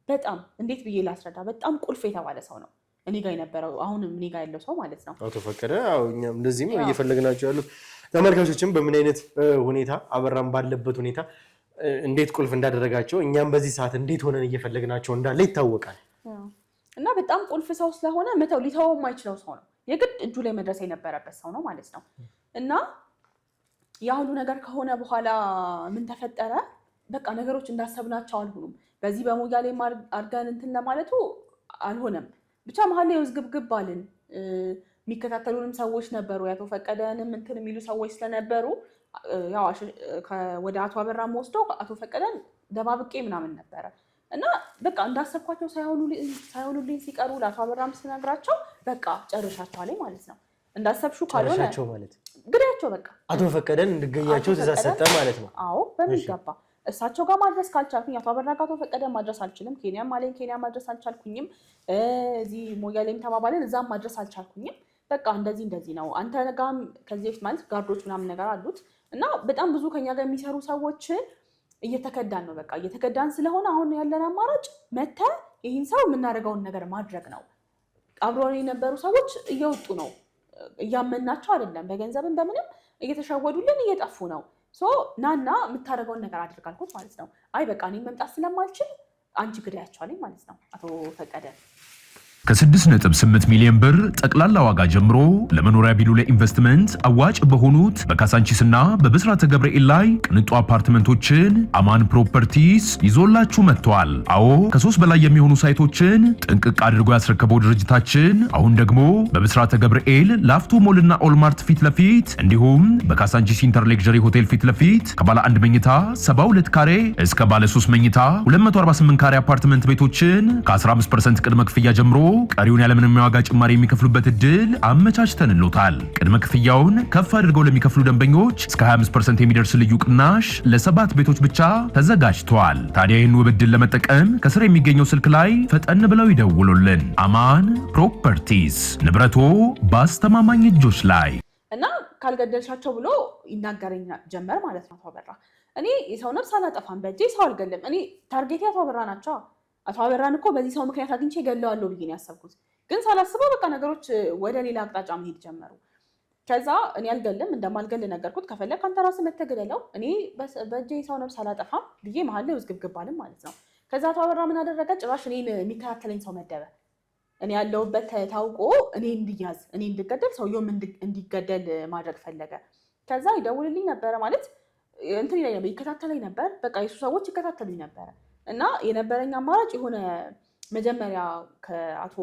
በጣም እንዴት ብዬ ላስረዳ፣ በጣም ቁልፍ የተባለ ሰው ነው እኔ ጋር የነበረው፣ አሁንም እኔ ጋር ያለው ሰው ማለት ነው አቶ ፈቀደ። እኛም እንደዚህም እየፈለግናቸው ያሉት ተመልካቾችም በምን አይነት ሁኔታ አበራን ባለበት ሁኔታ እንዴት ቁልፍ እንዳደረጋቸው እኛም በዚህ ሰዓት እንዴት ሆነን እየፈለግናቸው እንዳለ ይታወቃል። እና በጣም ቁልፍ ሰው ስለሆነ ሊተወው የማይችለው ሰው ነው። የግድ እጁ ላይ መድረስ የነበረበት ሰው ነው ማለት ነው። እና ያ ሁሉ ነገር ከሆነ በኋላ ምን ተፈጠረ? በቃ ነገሮች እንዳሰብናቸው አልሆኑም። በዚህ በሞያሌ አድርገን እንትን ለማለቱ አልሆነም። ብቻ መሀል ላይ ውዝግብግብ አልን። የሚከታተሉንም ሰዎች ነበሩ፣ የአቶ ፈቀደንም እንትን የሚሉ ሰዎች ስለነበሩ ያው ወደ አቶ አበራ ወስደው አቶ ፈቀደን ደባብቄ ምናምን ነበረ። እና በቃ እንዳሰብኳቸው ሳይሆኑልኝ ሲቀሩ ለአቶ አበራም ስነግራቸው በቃ ጨርሻቸዋለኝ ማለት ነው። እንዳሰብሽው ካልሆነ ጨርሻቸው ማለት ግዳያቸው በቃ አቶ ፈቀደን እንድገያቸው ትእዛዝ ሰጠ ማለት ነው። አዎ በሚገባ እሳቸው ጋር ማድረስ ካልቻልኩኝ አቶ አበራ ጋር አቶ ፈቀደን ማድረስ አልችልም። ኬንያም አለኝ ኬንያ ማድረስ አልቻልኩኝም። እዚህ ሞያሌም ተባባልን እዛም ማድረስ አልቻልኩኝም። በቃ እንደዚህ ነው። አንተ ጋርም ከዚህ በፊት ማለት ጋርዶች ምናምን ነገር አሉት እና በጣም ብዙ ከኛ ጋር የሚሰሩ ሰዎች እየተከዳን ነው። በቃ እየተከዳን ስለሆነ አሁን ያለን አማራጭ መተህ ይህን ሰው የምናደርገውን ነገር ማድረግ ነው። አብረውን የነበሩ ሰዎች እየወጡ ነው። እያመናቸው አይደለም፣ በገንዘብም በምንም እየተሸወዱልን እየጠፉ ነው። ናና የምታደርገውን ነገር አድርግ አልኩት ማለት ነው። አይ በቃ እኔ መምጣት ስለማልችል አንቺ ግዳያቸዋለኝ ማለት ነው አቶ ፈቀደ። ከ6.8 ሚሊዮን ብር ጠቅላላ ዋጋ ጀምሮ ለመኖሪያ ቢሉ ለኢንቨስትመንት አዋጭ በሆኑት በካሳንቺስና በብስራተ ገብርኤል ላይ ቅንጡ አፓርትመንቶችን አማን ፕሮፐርቲስ ይዞላችሁ መጥቷል። አዎ ከ3 በላይ የሚሆኑ ሳይቶችን ጥንቅቅ አድርጎ ያስረከበው ድርጅታችን አሁን ደግሞ በብስራተ ገብርኤል ላፍቶ ሞልና ኦልማርት ፊት ለፊት እንዲሁም በካሳንቺስ ኢንተር ሌክዠሪ ሆቴል ፊት ለፊት ከባለ 1 መኝታ 72 ካሬ እስከ ባለ 3 መኝታ 248 ካሬ አፓርትመንት ቤቶችን ከ15% ቅድመ ክፍያ ጀምሮ ቀሪውን ያለምንም ዋጋ ጭማሪ የሚከፍሉበት እድል አመቻችተንልዎታል። ቅድመ ክፍያውን ከፍ አድርገው ለሚከፍሉ ደንበኞች እስከ 25% የሚደርስ ልዩ ቅናሽ ለ7 ቤቶች ብቻ ተዘጋጅቷል። ታዲያ ይህን ውብ እድል ለመጠቀም ከስር የሚገኘው ስልክ ላይ ፈጠን ብለው ይደውሉልን። አማን ፕሮፐርቲስ ንብረቶ በአስተማማኝ እጆች ላይ እና ካልገደልሻቸው ብሎ ይናገረኝ ጀመር ማለት ነው። አቶ አበራ እኔ የሰው ነፍስ አላጠፋም፣ በእጄ ሰው አልገልም። እኔ ታርጌቴ አቶ አበራ ናቸው። አቶ አበራን እኮ በዚህ ሰው ምክንያት አግኝቼ ገለዋለሁ ብዬ ነው ያሰብኩት። ግን ሳላስበው በቃ ነገሮች ወደ ሌላ አቅጣጫ መሄድ ጀመሩ። ከዛ እኔ አልገልም እንደማልገል ነገርኩት። ከፈለግ አንተ ራስህ መተህ ግደለው፣ እኔ በእጄ ሰው ነፍስ አላጠፋም ብዬ መሀል ላይ ውዝግብግብ አልን ማለት ነው። ከዛ አቶ አበራ ምን አደረገ? ጭራሽ እኔን የሚከታተለኝ ሰው መደበ። እኔ ያለሁበት ታውቆ እኔ እንድያዝ እኔ እንድገደል ሰውየውም እንዲገደል ማድረግ ፈለገ። ከዛ ይደውልልኝ ነበረ ማለት እንትን ላይ ነበር ይከታተለኝ ነበር። በቃ የሱ ሰዎች ይከታተሉኝ ነበረ። እና የነበረኝ አማራጭ የሆነ መጀመሪያ ከአቶ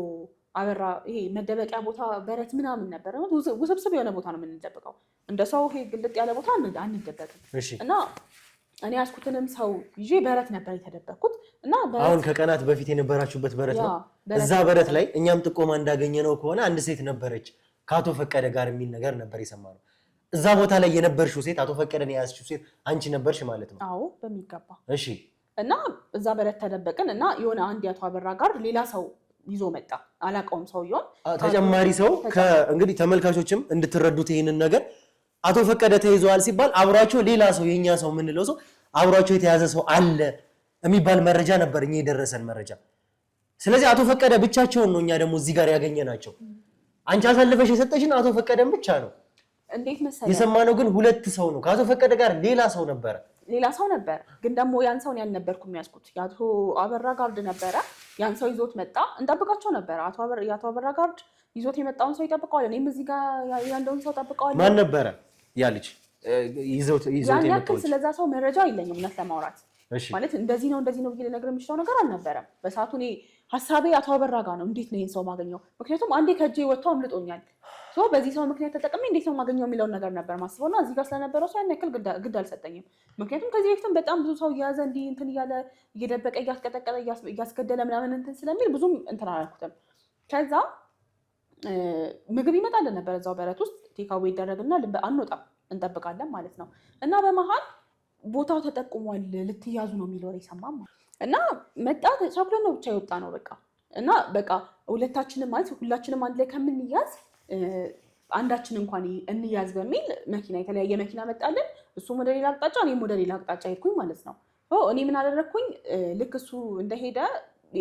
አበራ ይሄ መደበቂያ ቦታ በረት ምናምን ነበር። ውስብስብ የሆነ ቦታ ነው የምንደበቀው። እንደ ሰው ይሄ ግልጥ ያለ ቦታ አንደበቅም። እና እኔ ያስኩትንም ሰው ይዤ በረት ነበር የተደበቅኩት። እና አሁን ከቀናት በፊት የነበራችሁበት በረት ነው። እዛ በረት ላይ እኛም ጥቆማ እንዳገኘ ነው ከሆነ አንድ ሴት ነበረች ከአቶ ፈቀደ ጋር የሚል ነገር ነበር የሰማነው። እዛ ቦታ ላይ የነበርሽው ሴት አቶ ፈቀደን የያዝሽው ሴት አንቺ ነበርሽ ማለት ነው? አዎ በሚገባ። እሺ። እና እዛ በረት ተደበቅን እና የሆነ አንድ የአቶ አበራ ጋር ሌላ ሰው ይዞ መጣ። አላውቀውም ሰውየውን። ተጨማሪ ሰው እንግዲህ ተመልካቾችም እንድትረዱት ይህንን ነገር አቶ ፈቀደ ተይዘዋል ሲባል አብሯቸው ሌላ ሰው የኛ ሰው የምንለው ሰው አብሯቸው የተያዘ ሰው አለ የሚባል መረጃ ነበር እኛ የደረሰን መረጃ። ስለዚህ አቶ ፈቀደ ብቻቸውን ነው እኛ ደግሞ እዚህ ጋር ያገኘናቸው። አንቺ አሳልፈሽ የሰጠሽን አቶ ፈቀደን ብቻ ነው። እንዴት መሰለህ የሰማነው ግን 2 ሰው ነው። ከአቶ ፈቀደ ጋር ሌላ ሰው ነበረ። ግን ደግሞ ያን ሰውን ያልነበርኩም ያዝኩት የአቶ አበራ ጋርድ ነበረ። ያን ሰው ይዞት መጣ። እንጠብቃቸው ነበረ። የአቶ አበራ ጋርድ ይዞት የመጣውን ሰው ይጠብቀዋል። እኔም እዚህ ጋር ያለውን ሰው ጠብቀዋል። ማን ነበረ ያ ልጅ ይዞት የመጣው? ስለዛ ሰው መረጃ የለኝም እውነት ለማውራት ማለት እንደዚህ ነው ብዬ ልነግርህ የምችለው ነገር አልነበረም በሰዓቱ። እኔ ሀሳቤ አቶ አበራ ጋር ነው። እንዴት ነው ይህን ሰው ማገኘው? ምክንያቱም አንዴ ከእጄ ወጥቶ አምልጦኛል። በዚህ ሰው ምክንያት ተጠቅሜ እንዴት ነው ማገኘው የሚለውን ነገር ነበር ማስበው። እና እዚህ ጋር ስለነበረው ሰው ያን ያክል ግድ አልሰጠኝም። ምክንያቱም ከዚህ በፊትም በጣም ብዙ ሰው እየያዘ እንዲህ እንትን እያለ እየደበቀ እያስቀጠቀጠ እያስገደለ ምናምን እንትን ስለሚል ብዙም እንትን አላልኩትም። ከዛ ምግብ ይመጣልን ነበር እዛው በረት ውስጥ ቴካዌ ይደረግና አንወጣም እንጠብቃለን ማለት ነው። እና በመሀል ቦታው ተጠቁሟል ልትያዙ ነው የሚል ወሬ ሰማም እና መጣ። ቻኩለን ነው ብቻ የወጣ ነው በቃ። እና በቃ ሁለታችንም ማለት ሁላችንም አንድ ላይ ከምንያዝ አንዳችን እንኳን እንያዝ በሚል መኪና የተለያየ መኪና መጣልን። እሱም ወደ ሌላ አቅጣጫ እኔም ወደ ሌላ አቅጣጫ ሄድኩኝ ማለት ነው። እኔ ምን አደረግኩኝ? ልክ እሱ እንደሄደ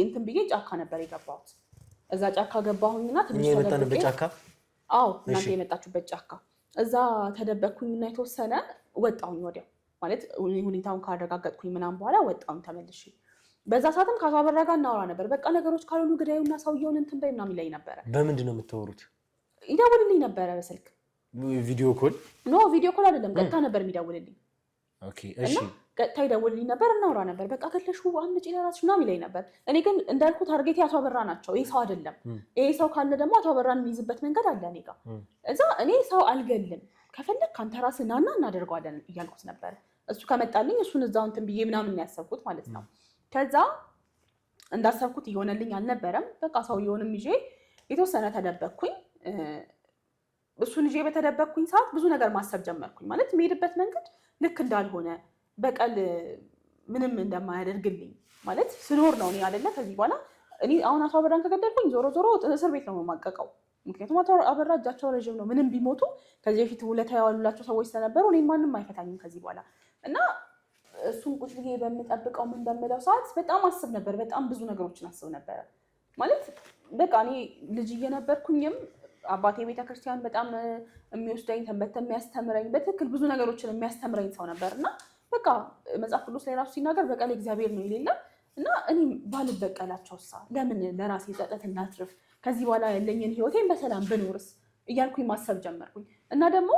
እንትን ብዬ ጫካ ነበር የገባሁት። እዛ ጫካ ገባሁኝና ትንሽ ተደበቅኩኝ። ጫካ? አዎ እናንተ የመጣችሁበት ጫካ። እዛ ተደበቅኩኝና የተወሰነ ወጣሁኝ ወዲያው ማለት ሁኔታውን ካረጋገጥኩኝ ምናምን በኋላ ወጣሁኝ ተመልሼ። በዛ ሰዓትም ከአቶ አበራ ጋር እናወራ ነበር። በቃ ነገሮች ካልሆኑ ግዳዩና ሰውየውን እንትን በይ ምናምን ይለኝ ነበረ። በምንድን ነው የምታወሩት? ይደውልልኝ ነበረ በስልክ። ቪዲዮ ኮል? ኖ ቪዲዮ ኮል አይደለም፣ ቀጥታ ነበር የሚደውልልኝ። ኦኬ እሺ። ቀጥታ ይደውልልኝ ነበር፣ እናወራ ነበር። በቃ ከለሹ አምጪ ለራስሽ ምናምን ይለኝ ነበር። እኔ ግን እንዳልኩ ታርጌቴ አቶ አበራ ናቸው። ይሄ ሰው አይደለም። ይሄ ሰው ካለ ደግሞ አቶ አበራን የሚይዝበት መንገድ አለ እኔ ጋር። እዛ እኔ ሰው አልገልም፣ ከፈለግ ካንተ ራስህ ናና እናደርገዋለን እያልኩት ነበር። እሱ ከመጣልኝ እሱን እዛው እንትን ብዬ ምናምን ያሰብኩት ማለት ነው። ከዛ እንዳሰብኩት እየሆነልኝ አልነበረም። በቃ ሰውየውንም ይዤ የተወሰነ ተደበቅኩኝ። እሱን ይዤ በተደበቅኩኝ ሰዓት ብዙ ነገር ማሰብ ጀመርኩኝ። ማለት የሚሄድበት መንገድ ልክ እንዳልሆነ በቀል ምንም እንደማያደርግልኝ ማለት ስኖር ነው እኔ አይደለ ከዚህ በኋላ እኔ አሁን አቶ አበራን ከገደልኩኝ ዞሮ ዞሮ እስር ቤት ነው የማቀቀው። ምክንያቱም አቶ አበራ እጃቸው ረዥም ነው። ምንም ቢሞቱ ከዚህ በፊት ውለታ ያዋሉላቸው ሰዎች ስለነበሩ እኔ ማንም አይፈታኝም ከዚህ በኋላ እና እሱን ቁጭ ብዬ በምጠብቀው ምን በምለው ሰዓት በጣም አስብ ነበር። በጣም ብዙ ነገሮችን አስብ ነበረ። ማለት በቃ እኔ ልጅ እየነበርኩኝም አባቴ ቤተክርስቲያን በጣም የሚወስደኝ ተንበተ የሚያስተምረኝ በትክክል ብዙ ነገሮችን የሚያስተምረኝ ሰው ነበር እና በቃ መጽሐፍ ቅዱስ ላይ ራሱ ሲናገር በቀል እግዚአብሔር ነው ይሌላ እና እኔም ባልበቀላቸው ለምን ለራሴ ጸጸት እናትርፍ ከዚህ በኋላ ያለኝን ህይወቴን በሰላም ብኖርስ እያልኩኝ ማሰብ ጀመርኩኝ። እና ደግሞ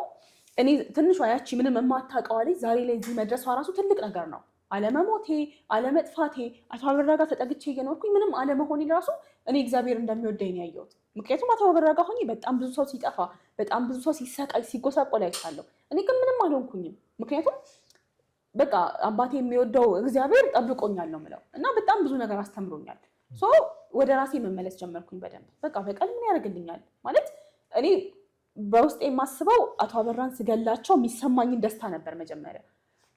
እኔ ትንሿ ያቺ ምንም የማታውቀው ልጅ ዛሬ ላይ እዚህ መድረሷ ራሱ ትልቅ ነገር ነው። አለመሞቴ አለመጥፋቴ አቶ አበራ ጋር ተጠግቼ እየኖርኩኝ ምንም አለመሆኔ ራሱ እኔ እግዚአብሔር እንደሚወደኝ ነው ያየሁት። ምክንያቱም አቶ አበራ ጋር ሆኜ በጣም ብዙ ሰው ሲጠፋ በጣም ብዙ ሰው ሲሰቃይ ሲጎሳቆል አይቻለሁ። እኔ ግን ምንም አልሆንኩኝም። ምክንያቱም በቃ አባቴ የሚወደው እግዚአብሔር ጠብቆኛል ነው የምለው እና በጣም ብዙ ነገር አስተምሮኛል። ወደ ራሴ መመለስ ጀመርኩኝ በደንብ በቃ በቀል ምን ያደርግልኛል ማለት እኔ በውስጥ የማስበው አቶ አበራን ስገላቸው የሚሰማኝን ደስታ ነበር መጀመሪያ።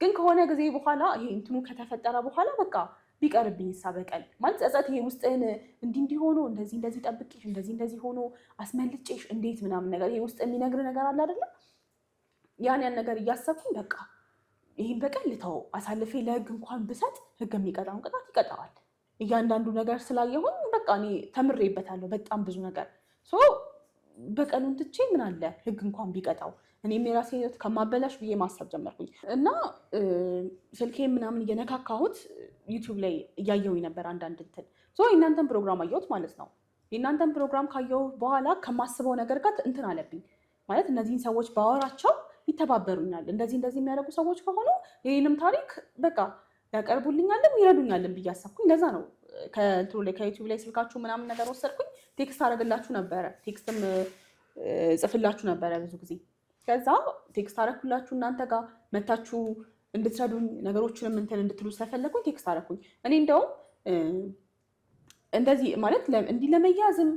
ግን ከሆነ ጊዜ በኋላ ይሄ እንትኑ ከተፈጠረ በኋላ በቃ ቢቀርብኝ በቀል ማለት ጸጸት ይሄ ውስጥን እንዲሆኑ እንደዚህ ጠብቄሽ እንደዚህ ሆኖ አስመልጬሽ እንዴት ምናምን ነገር ይሄ ውስጥ የሚነግር ነገር አለ አይደለ? ያን ነገር እያሰብኩኝ በቃ ይሄን በቀል ልተው አሳልፌ ለህግ እንኳን ብሰጥ ህግ የሚቀጣውን ቅጣት ይቀጣዋል። እያንዳንዱ ነገር ስላየሁኝ በቃ እኔ ተምሬበታለሁ በጣም ብዙ ነገር። በቀሉን ትቼ ምን አለ ህግ እንኳን ቢቀጣው እኔም የራሴን ህይወት ከማበላሽ ብዬ ማሰብ ጀመርኩኝ እና ስልኬን ምናምን እየነካካሁት ዩቲዩብ ላይ እያየሁኝ ነበር አንዳንድ እንትን የእናንተን ፕሮግራም አየሁት ማለት ነው። የእናንተን ፕሮግራም ካየሁ በኋላ ከማስበው ነገር ጋር እንትን አለብኝ ማለት እነዚህን ሰዎች ባወራቸው ይተባበሩኛል። እንደዚህ የሚያደርጉ ሰዎች ከሆኑ ይህንም ታሪክ በቃ ያቀርቡልኛልም ይረዱኛልም ብዬ አሰብኩኝ። ለዛ ነው ከእንትኑ ላይ ከዩቲዩብ ላይ ስልካችሁ ምናምን ነገር ወሰድኩኝ። ቴክስት አደረግላችሁ ነበረ፣ ቴክስትም ጽፍላችሁ ነበረ ብዙ ጊዜ። ከዛ ቴክስት አደረግኩላችሁ እናንተ ጋር መታችሁ እንድትረዱኝ ነገሮችንም እንትን እንድትሉ ስለፈለግኩኝ ቴክስት አደረግኩኝ። እኔ እንደውም እንደዚህ ማለት እንዲህ ለመያዝም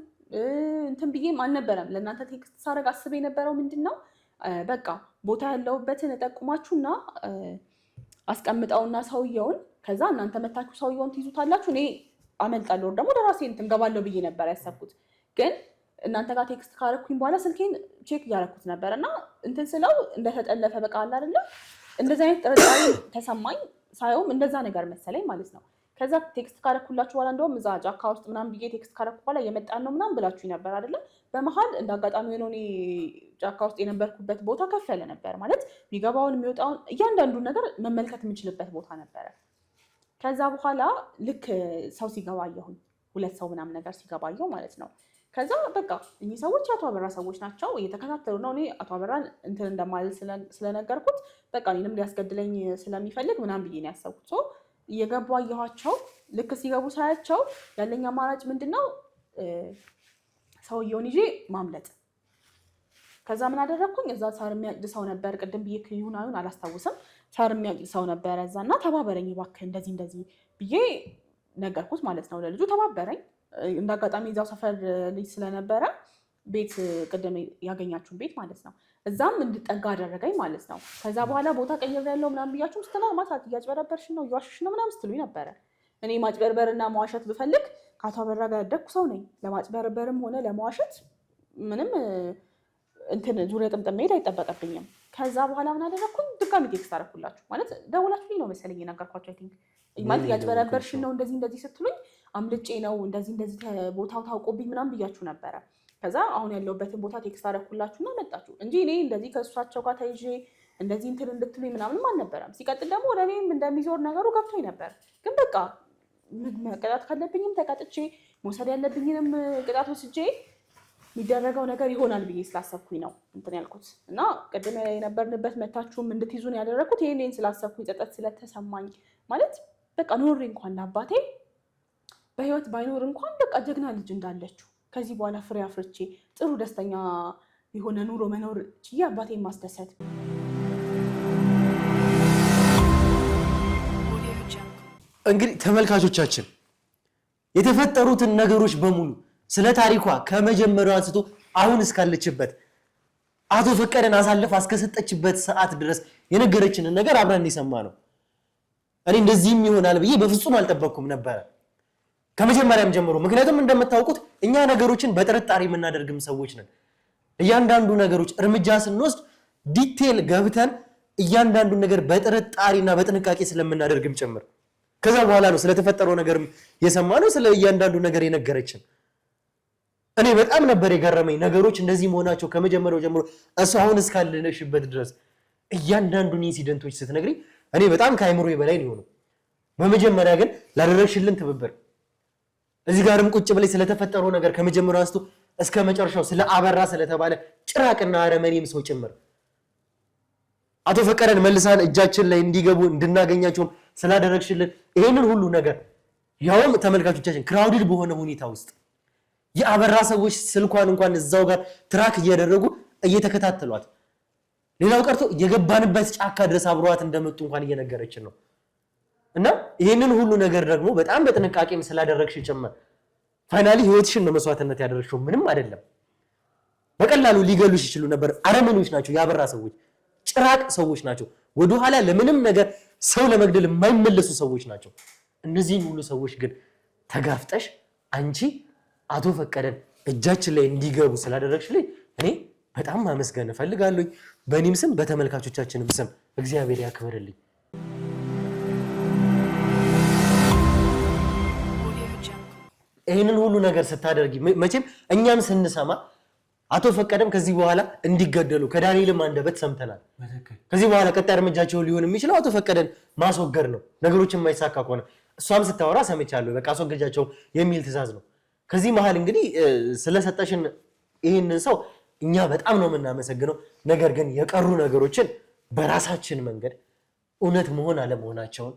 እንትን ብዬም አልነበረም። ለእናንተ ቴክስት ሳደርግ አስብ የነበረው ምንድን ነው በቃ ቦታ ያለውበትን እጠቁማችሁና አስቀምጠውና ሰውየውን ከዛ እናንተ መታችሁ ሰውየውን ትይዙታላችሁ፣ እኔ አመልጣለሁ ደግሞ ለራሴ እንትን ገባለሁ ብዬ ነበር ያሰብኩት። ግን እናንተ ጋር ቴክስት ካረኩኝ በኋላ ስልኬን ቼክ እያረኩት ነበር እና እንትን ስለው እንደተጠለፈ በቃ አለ አይደለ እንደዚህ አይነት ጥርጣሬ ተሰማኝ። ሳየውም እንደዛ ነገር መሰለኝ ማለት ነው። ከዛ ቴክስት ካረኩላችሁ በኋላ እንደውም እዛ ጫካ ውስጥ ምናምን ብዬ ቴክስት ካረኩ በኋላ እየመጣን ነው ምናምን ብላችሁ ነበር አይደለ? በመሀል እንደ አጋጣሚ ሆኖ እኔ ጫካ ውስጥ የነበርኩበት ቦታ ከፍ ያለ ነበር ማለት የሚገባውን የሚወጣውን እያንዳንዱን ነገር መመልከት የምችልበት ቦታ ነበረ። ከዛ በኋላ ልክ ሰው ሲገባ አየሁኝ፣ 2 ሰው ምናምን ነገር ሲገባ አየሁ ማለት ነው። ከዛ በቃ እኚህ ሰዎች አቶ አበራ ሰዎች ናቸው እየተከታተሉ ነው። እኔ አቶ አበራን እንትን እንደማልል ስለነገርኩት በቃ እኔንም ሊያስገድለኝ ስለሚፈልግ ምናምን ብዬ ነው ያሰብኩት። እየገቡ አየኋቸው። ልክ ሲገቡ ሳያቸው ያለኝ አማራጭ ምንድነው ሰውየውን ይዤ ማምለጥ። ከዛ ምን አደረግኩኝ? እዛ ሳር የሚያጭድ ሰው ነበር፣ ቅድም ብዬ ይሁን አይሁን አላስታውስም። ሳር የሚያጭድ ሰው ነበረ እዛና ተባበረኝ እባክህ እንደዚህ ብዬ ነገርኩት ማለት ነው ለልጁ። ተባበረኝ። እንዳጋጣሚ እዛው ሰፈር ልጅ ስለነበረ ቤት ቅድም ያገኛችሁን ቤት ማለት ነው እዛም እንድጠጋ አደረገኝ ማለት ነው። ከዛ በኋላ ቦታ ቀይሬያለሁ ምናምን ብያችሁ ስትናል ማሳት እያጭበረበርሽ ነው እየዋሸሽ ነው ምናምን ስትሉኝ ነበረ። እኔ ማጭበርበርና መዋሸት ብፈልግ ከአቶ አበራ ጋር ያደግኩ ሰው ነኝ። ለማጭበርበርም ሆነ ለመዋሸት ምንም እንትን ዙሪያ ጥምጥም መሄድ አይጠበቅብኝም። ከዛ በኋላ ምን አደረግኩኝ? ድጋሚ ቴክስት አደረኩላችሁ ማለት ደውላችሁልኝ ነው መሰለኝ የነገርኳቸው። አይ ቲንክ ማለት እያጭበረበርሽን ነው እንደዚህ ስትሉኝ አምልጬ ነው እንደዚህ ቦታው ታውቆብኝ ምናምን ብያችሁ ነበረ። ከዛ አሁን ያለውበትን ቦታ ቴክስት አደረኩላችሁና መጣችሁ እንጂ እኔ እንደዚህ ከእሷቸው ጋር ተይዤ እንደዚህ እንትን እንድትሉኝ ምናምንም አልነበረም። ሲቀጥል ደግሞ ወደ እኔም እንደሚዞር ነገሩ ገብቶኝ ነበር። ግን በቃ መቀጣት ካለብኝም ተቀጥቼ መውሰድ ያለብኝንም ቅጣት ወስጄ የሚደረገው ነገር ይሆናል ብዬ ስላሰብኩኝ ነው እንትን ያልኩት። እና ቅድም የነበርንበት መታችሁም እንድትይዙን ያደረግኩት ይሄን ስላሰብኩኝ ጸጸት ስለተሰማኝ ማለት በቃ ኖሬ እንኳን ለአባቴ በህይወት ባይኖር እንኳን በቃ ጀግና ልጅ እንዳለችው ከዚህ በኋላ ፍሬ አፍርቼ ጥሩ ደስተኛ የሆነ ኑሮ መኖር ችዬ አባቴን ማስደሰት። እንግዲህ ተመልካቾቻችን የተፈጠሩትን ነገሮች በሙሉ ስለ ታሪኳ ከመጀመሪያው አንስቶ አሁን እስካለችበት አቶ ፈቀደን አሳልፋ እስከሰጠችበት ሰዓት ድረስ የነገረችንን ነገር አብረን እንሰማ ነው። እኔ እንደዚህም ይሆናል ብዬ በፍጹም አልጠበቅኩም ነበር ከመጀመሪያም ጀምሮ። ምክንያቱም እንደምታውቁት እኛ ነገሮችን በጥርጣሬ የምናደርግም ሰዎች ነን። እያንዳንዱ ነገሮች እርምጃ ስንወስድ ዲቴል ገብተን እያንዳንዱ ነገር በጥርጣሬና በጥንቃቄ ስለምናደርግም ጭምር ከዛ በኋላ ነው ስለተፈጠረው ነገር የሰማነው ስለ እያንዳንዱ ነገር የነገረችን። እኔ በጣም ነበር የገረመኝ ነገሮች እንደዚህ መሆናቸው ከመጀመሪያው ጀምሮ እሱ አሁን እስካለሽበት ድረስ እያንዳንዱን ኢንሲደንቶች ስትነግሪ እኔ በጣም ከአይምሮዬ በላይ ነው የሆነው። በመጀመሪያ ግን ላደረግሽልን ትብብር እዚህ ጋርም ቁጭ ብለሽ ስለተፈጠረው ነገር ከመጀመሪያው አንስቶ እስከ መጨረሻው ስለ አበራ ስለተባለ ጭራቅና አረመኔም ሰው ጭምር አቶ ፈቀደን መልሳን እጃችን ላይ እንዲገቡ እንድናገኛቸው ስላደረግሽልን ይሄንን ሁሉ ነገር ያውም ተመልካቾቻችን ክራውድድ በሆነ ሁኔታ ውስጥ የአበራ ሰዎች ስልኳን እንኳን እዛው ጋር ትራክ እያደረጉ እየተከታተሏት ሌላው ቀርቶ የገባንበት ጫካ ድረስ አብሯት እንደመጡ እንኳን እየነገረችን ነው። እና ይሄንን ሁሉ ነገር ደግሞ በጣም በጥንቃቄም ስላደረግሽ ጭምር ፋይናሊ ህይወትሽን ነው መስዋዕትነት ያደረግሽው። ምንም አይደለም። በቀላሉ ሊገሉሽ ይችሉ ነበር። አረመኔዎች ናቸው የአበራ ሰዎች፣ ጭራቅ ሰዎች ናቸው። ወደኋላ ለምንም ነገር ሰው ለመግደል የማይመለሱ ሰዎች ናቸው። እነዚህን ሁሉ ሰዎች ግን ተጋፍጠሽ አንቺ አቶ ፈቀደን እጃችን ላይ እንዲገቡ ስላደረግሽልኝ እኔ በጣም ማመስገን እፈልጋለሁ። በእኔም ስም በተመልካቾቻችንም ስም እግዚአብሔር ያክብርልኝ። ይህንን ሁሉ ነገር ስታደርጊ መቼም እኛም ስንሰማ አቶ ፈቀደም ከዚህ በኋላ እንዲገደሉ ከዳንኤልም አንደበት ሰምተናል። ከዚህ በኋላ ቀጣይ እርምጃቸው ሊሆን የሚችለው አቶ ፈቀደን ማስወገድ ነው። ነገሮችን የማይሳካ ከሆነ እሷም ስታወራ ሰምቻለሁ። በቃ አስወገጃቸው የሚል ትዕዛዝ ነው። ከዚህ መሃል እንግዲህ ስለሰጠሽን ይህንን ሰው እኛ በጣም ነው የምናመሰግነው። ነገር ግን የቀሩ ነገሮችን በራሳችን መንገድ እውነት መሆን አለመሆናቸውን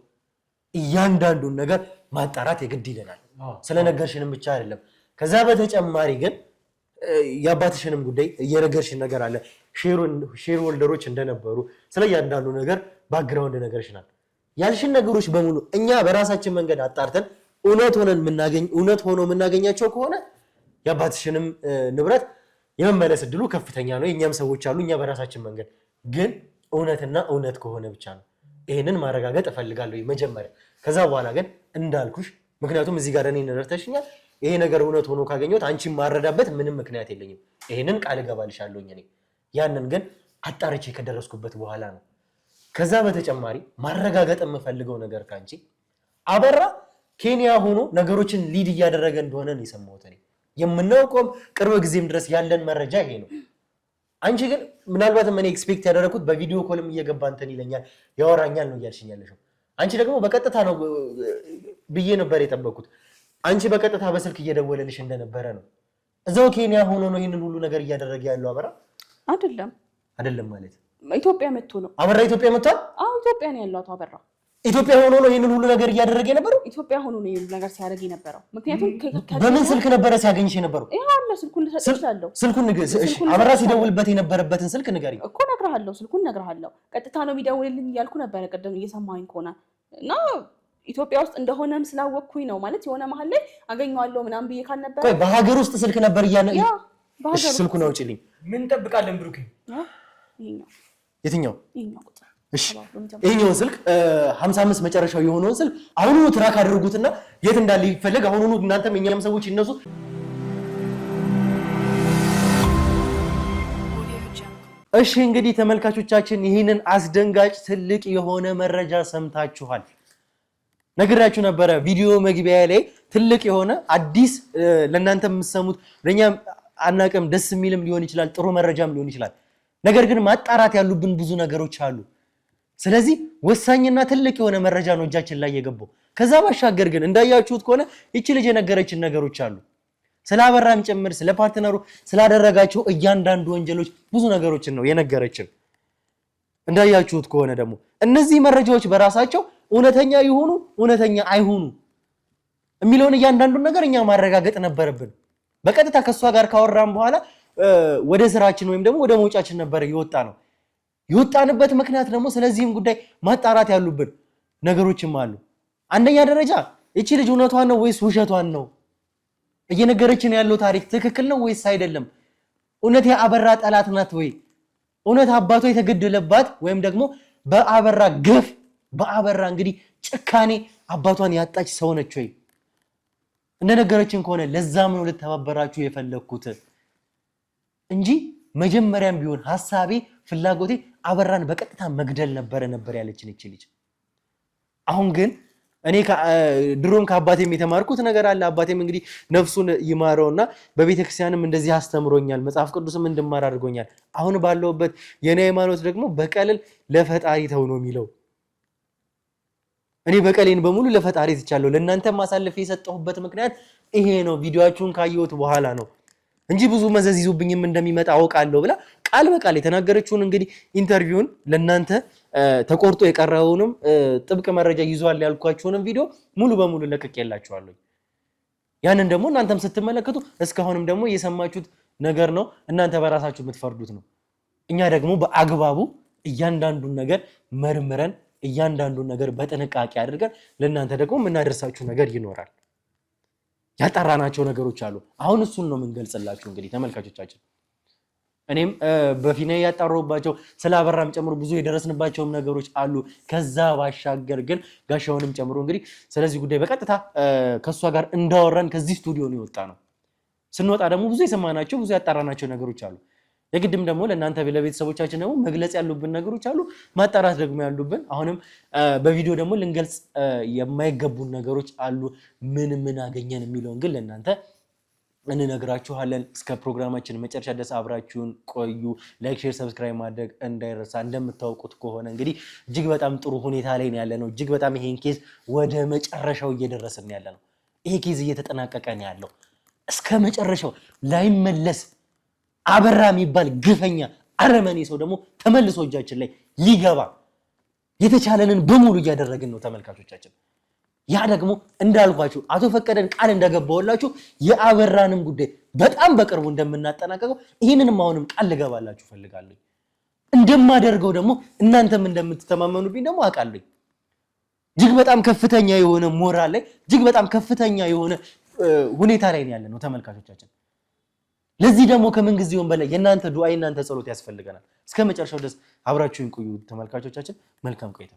እያንዳንዱን ነገር ማጣራት የግድ ይለናል። ስለነገርሽንም ብቻ አይደለም። ከዛ በተጨማሪ ግን የአባትሽንም ጉዳይ እየነገርሽን ነገር አለ። ሼር ሆልደሮች እንደነበሩ ስለ እያንዳንዱ ነገር ባክግራውንድ ነገርሽናል። ያልሽን ነገሮች በሙሉ እኛ በራሳችን መንገድ አጣርተን እውነት ሆኖ የምናገኛቸው ከሆነ የአባትሽንም ንብረት የመመለስ እድሉ ከፍተኛ ነው። የእኛም ሰዎች አሉ። እኛ በራሳችን መንገድ ግን እውነትና እውነት ከሆነ ብቻ ነው ይሄንን ማረጋገጥ እፈልጋለሁ መጀመሪያ። ከዛ በኋላ ግን እንዳልኩሽ ምክንያቱም እዚህ ጋር እኔን ረድተሽኛል። ይሄ ነገር እውነት ሆኖ ካገኘሁት አንቺን ማረዳበት ምንም ምክንያት የለኝም። ይሄንን ቃል እገባልሻለሁ እኔ። ያንን ግን አጣርቼ ከደረስኩበት በኋላ ነው። ከዛ በተጨማሪ ማረጋገጥ የምፈልገው ነገር ካንቺ አበራ ኬንያ ሆኖ ነገሮችን ሊድ እያደረገ እንደሆነ ነው የሰማሁት እኔ። የምናውቀውም ቅርብ ጊዜም ድረስ ያለን መረጃ ይሄ ነው። አንቺ ግን ምናልባትም እኔ ኤክስፔክት ያደረኩት በቪዲዮ ኮልም እየገባ እንትን ይለኛል ያወራኛል ነው እያልሽኝ ያለሽው። አንቺ ደግሞ በቀጥታ ነው ብዬ ነበር የጠበኩት። አንቺ በቀጥታ በስልክ እየደወለልሽ እንደነበረ ነው። እዛው ኬንያ ሆኖ ነው ይሄንን ሁሉ ነገር እያደረገ ያለው አበራ? አይደለም ማለት ኢትዮጵያ መጥቶ ነው። አበራ ኢትዮጵያ መጥቷል? አዎ ኢትዮጵያ ነው ያለው አቶ አበራ። ኢትዮጵያ ሆኖ ነው ይሄንን ሁሉ ነገር እያደረገ የነበረው? ኢትዮጵያ ሆኖ ነው ይሄንን ነገር ሲያደርግ የነበረው። ምክንያቱም በምን ስልክ ነበረ ሲያገኝሽ የነበረው? ይሄው ስልኩን ልሰጥሻለሁ። ስልኩን ንገሪኝ። እሺ አበራ ሲደውልበት የነበረበትን ስልክ ንገሪኝ እኮ። እነግርሃለሁ፣ ስልኩን እነግርሃለሁ። ቀጥታ ነው የሚደውልልኝ እያልኩ ነበረ ቅድም እየሰማኸኝ ከሆነ እና ኢትዮጵያ ውስጥ እንደሆነም ስላወቅኩኝ ነው ማለት የሆነ መሀል ላይ አገኘዋለሁ ምናምን ብዬ ካልነበረ ቆይ በሀገር ውስጥ ስልክ ነበር እሺ ስልኩን አውጪልኝ። ምን እንጠብቃለን ብሩኬ? የትኛው? ይሄኛው ቁጥር እሺ ይሄኛው ስልክ 55 መጨረሻው የሆነውን ስልክ አሁኑኑ ትራክ አድርጉትና የት እንዳለ ይፈልግ። አሁኑኑ እናንተም የኛም ሰዎች ይነሱ። እሺ እንግዲህ ተመልካቾቻችን ይህንን አስደንጋጭ ትልቅ የሆነ መረጃ ሰምታችኋል። ነግራችሁ ነበረ ቪዲዮ መግቢያ ላይ ትልቅ የሆነ አዲስ ለእናንተ የምትሰሙት ለኛ አናቀም ደስ የሚልም ሊሆን ይችላል፣ ጥሩ መረጃም ሊሆን ይችላል። ነገር ግን ማጣራት ያሉብን ብዙ ነገሮች አሉ። ስለዚህ ወሳኝና ትልቅ የሆነ መረጃ ነው እጃችን ላይ የገባው። ከዛ ባሻገር ግን እንዳያችሁት ከሆነ እቺ ልጅ የነገረችን ነገሮች አሉ። ስለ አበራም ጭምር ስለ ፓርትነሩ ስላደረጋቸው እያንዳንዱ ወንጀሎች ብዙ ነገሮችን ነው የነገረችን። እንዳያችሁት ከሆነ ደግሞ እነዚህ መረጃዎች በራሳቸው እውነተኛ ይሆኑ እውነተኛ አይሆኑ የሚለውን እያንዳንዱን ነገር እኛ ማረጋገጥ ነበረብን። በቀጥታ ከሷ ጋር ካወራን በኋላ ወደ ስራችን ወይም ደግሞ ወደ መውጫችን ነበር የወጣ ነው። የወጣንበት ምክንያት ደግሞ ስለዚህም ጉዳይ ማጣራት ያሉብን ነገሮችም አሉ። አንደኛ ደረጃ እቺ ልጅ እውነቷን ነው ወይስ ውሸቷን ነው እየነገረችን ያለው ታሪክ ትክክል ነው ወይስ አይደለም? እውነት የአበራ ጠላት ናት ወይ? እውነት አባቷ የተገደለባት ወይም ደግሞ በአበራ ግፍ በአበራ እንግዲህ ጭካኔ አባቷን ያጣች ሰው ነች ወይ? እንደነገረችን ከሆነ ለዛም ነው ልተባበራችሁ የፈለኩት እንጂ መጀመሪያም ቢሆን ሐሳቤ ፍላጎቴ አበራን በቀጥታ መግደል ነበር ያለችን እቺ ልጅ። አሁን ግን እኔ ድሮም ከአባቴም የተማርኩት ነገር አለ። አባቴም እንግዲህ ነፍሱን ይማረውና በቤተክርስቲያንም እንደዚህ አስተምሮኛል፣ መጽሐፍ ቅዱስም እንድማር አድርጎኛል። አሁን ባለውበት የኔ ሃይማኖት ደግሞ በቀልን ለፈጣሪ ተው ነው የሚለው። እኔ በቀሌን በሙሉ ለፈጣሪ ትቻለሁ። ለእናንተ ማሳለፍ የሰጠሁበት ምክንያት ይሄ ነው። ቪዲዮአችሁን ካየሁት በኋላ ነው እንጂ ብዙ መዘዝ ይዙብኝም እንደሚመጣ አውቃለሁ ብላ ቃል በቃል የተናገረችውን እንግዲህ ኢንተርቪውን ለእናንተ ተቆርጦ የቀረውንም ጥብቅ መረጃ ይዟል ያልኳችሁንም ቪዲዮ ሙሉ በሙሉ ለቅቄላችኋለሁ። ያንን ደግሞ እናንተም ስትመለከቱ እስካሁንም ደግሞ የሰማችሁት ነገር ነው። እናንተ በራሳችሁ የምትፈርዱት ነው። እኛ ደግሞ በአግባቡ እያንዳንዱን ነገር መርምረን እያንዳንዱን ነገር በጥንቃቄ አድርገን ለእናንተ ደግሞ የምናደርሳችሁ ነገር ይኖራል። ያጣራናቸው ነገሮች አሉ። አሁን እሱን ነው የምንገልጽላችሁ እንግዲህ ተመልካቾቻችን። እኔም በፊና ያጣራሁባቸው ስለ አበራም ጨምሮ ብዙ የደረስንባቸውም ነገሮች አሉ። ከዛ ባሻገር ግን ጋሻውንም ጨምሮ እንግዲህ ስለዚህ ጉዳይ በቀጥታ ከሷ ጋር እንዳወራን ከዚህ ስቱዲዮ ነው የወጣ ነው። ስንወጣ ደግሞ ብዙ የሰማናቸው ብዙ ያጣራናቸው ነገሮች አሉ። የግድም ደግሞ ለእናንተ ለቤተሰቦቻችን ደግሞ መግለጽ ያሉብን ነገሮች አሉ፣ ማጣራት ደግሞ ያሉብን አሁንም በቪዲዮ ደግሞ ልንገልጽ የማይገቡን ነገሮች አሉ። ምን አገኘን የሚለውን ግን ለእናንተ እንነግራችኋለን። እስከ ፕሮግራማችን መጨረሻ ድረስ አብራችሁን ቆዩ። ላይክ፣ ሼር፣ ሰብስክራይብ ማድረግ እንዳይረሳ። እንደምታውቁት ከሆነ እንግዲህ እጅግ በጣም ጥሩ ሁኔታ ላይ ነው ያለ ነው። እጅግ በጣም ይሄን ኬዝ ወደ መጨረሻው እየደረስን ያለ ነው። ይሄ ኬዝ እየተጠናቀቀ ነው ያለው እስከ መጨረሻው ላይመለስ አበራ የሚባል ግፈኛ አረመኔ ሰው ደግሞ ተመልሶ እጃችን ላይ ሊገባ የተቻለንን በሙሉ እያደረግን ነው ተመልካቾቻችን። ያ ደግሞ እንዳልኳችሁ አቶ ፈቀደን ቃል እንደገባውላችሁ የአበራንም ጉዳይ በጣም በቅርቡ እንደምናጠናቀቀው ይህንንም አሁንም ቃል ልገባላችሁ ፈልጋለሁ። እንደማደርገው ደግሞ እናንተም እንደምትተማመኑብኝ ደግሞ አውቃለሁ። እጅግ በጣም ከፍተኛ የሆነ ሞራል ላይ እጅግ በጣም ከፍተኛ የሆነ ሁኔታ ላይ ነው ያለነው ተመልካቾቻችን። ለዚህ ደግሞ ከምን ጊዜውም በላይ የእናንተ ዱዓ የእናንተ ጸሎት ያስፈልገናል። እስከ መጨረሻው ድረስ አብራችሁን ቆዩ ተመልካቾቻችን። መልካም ቆይታ።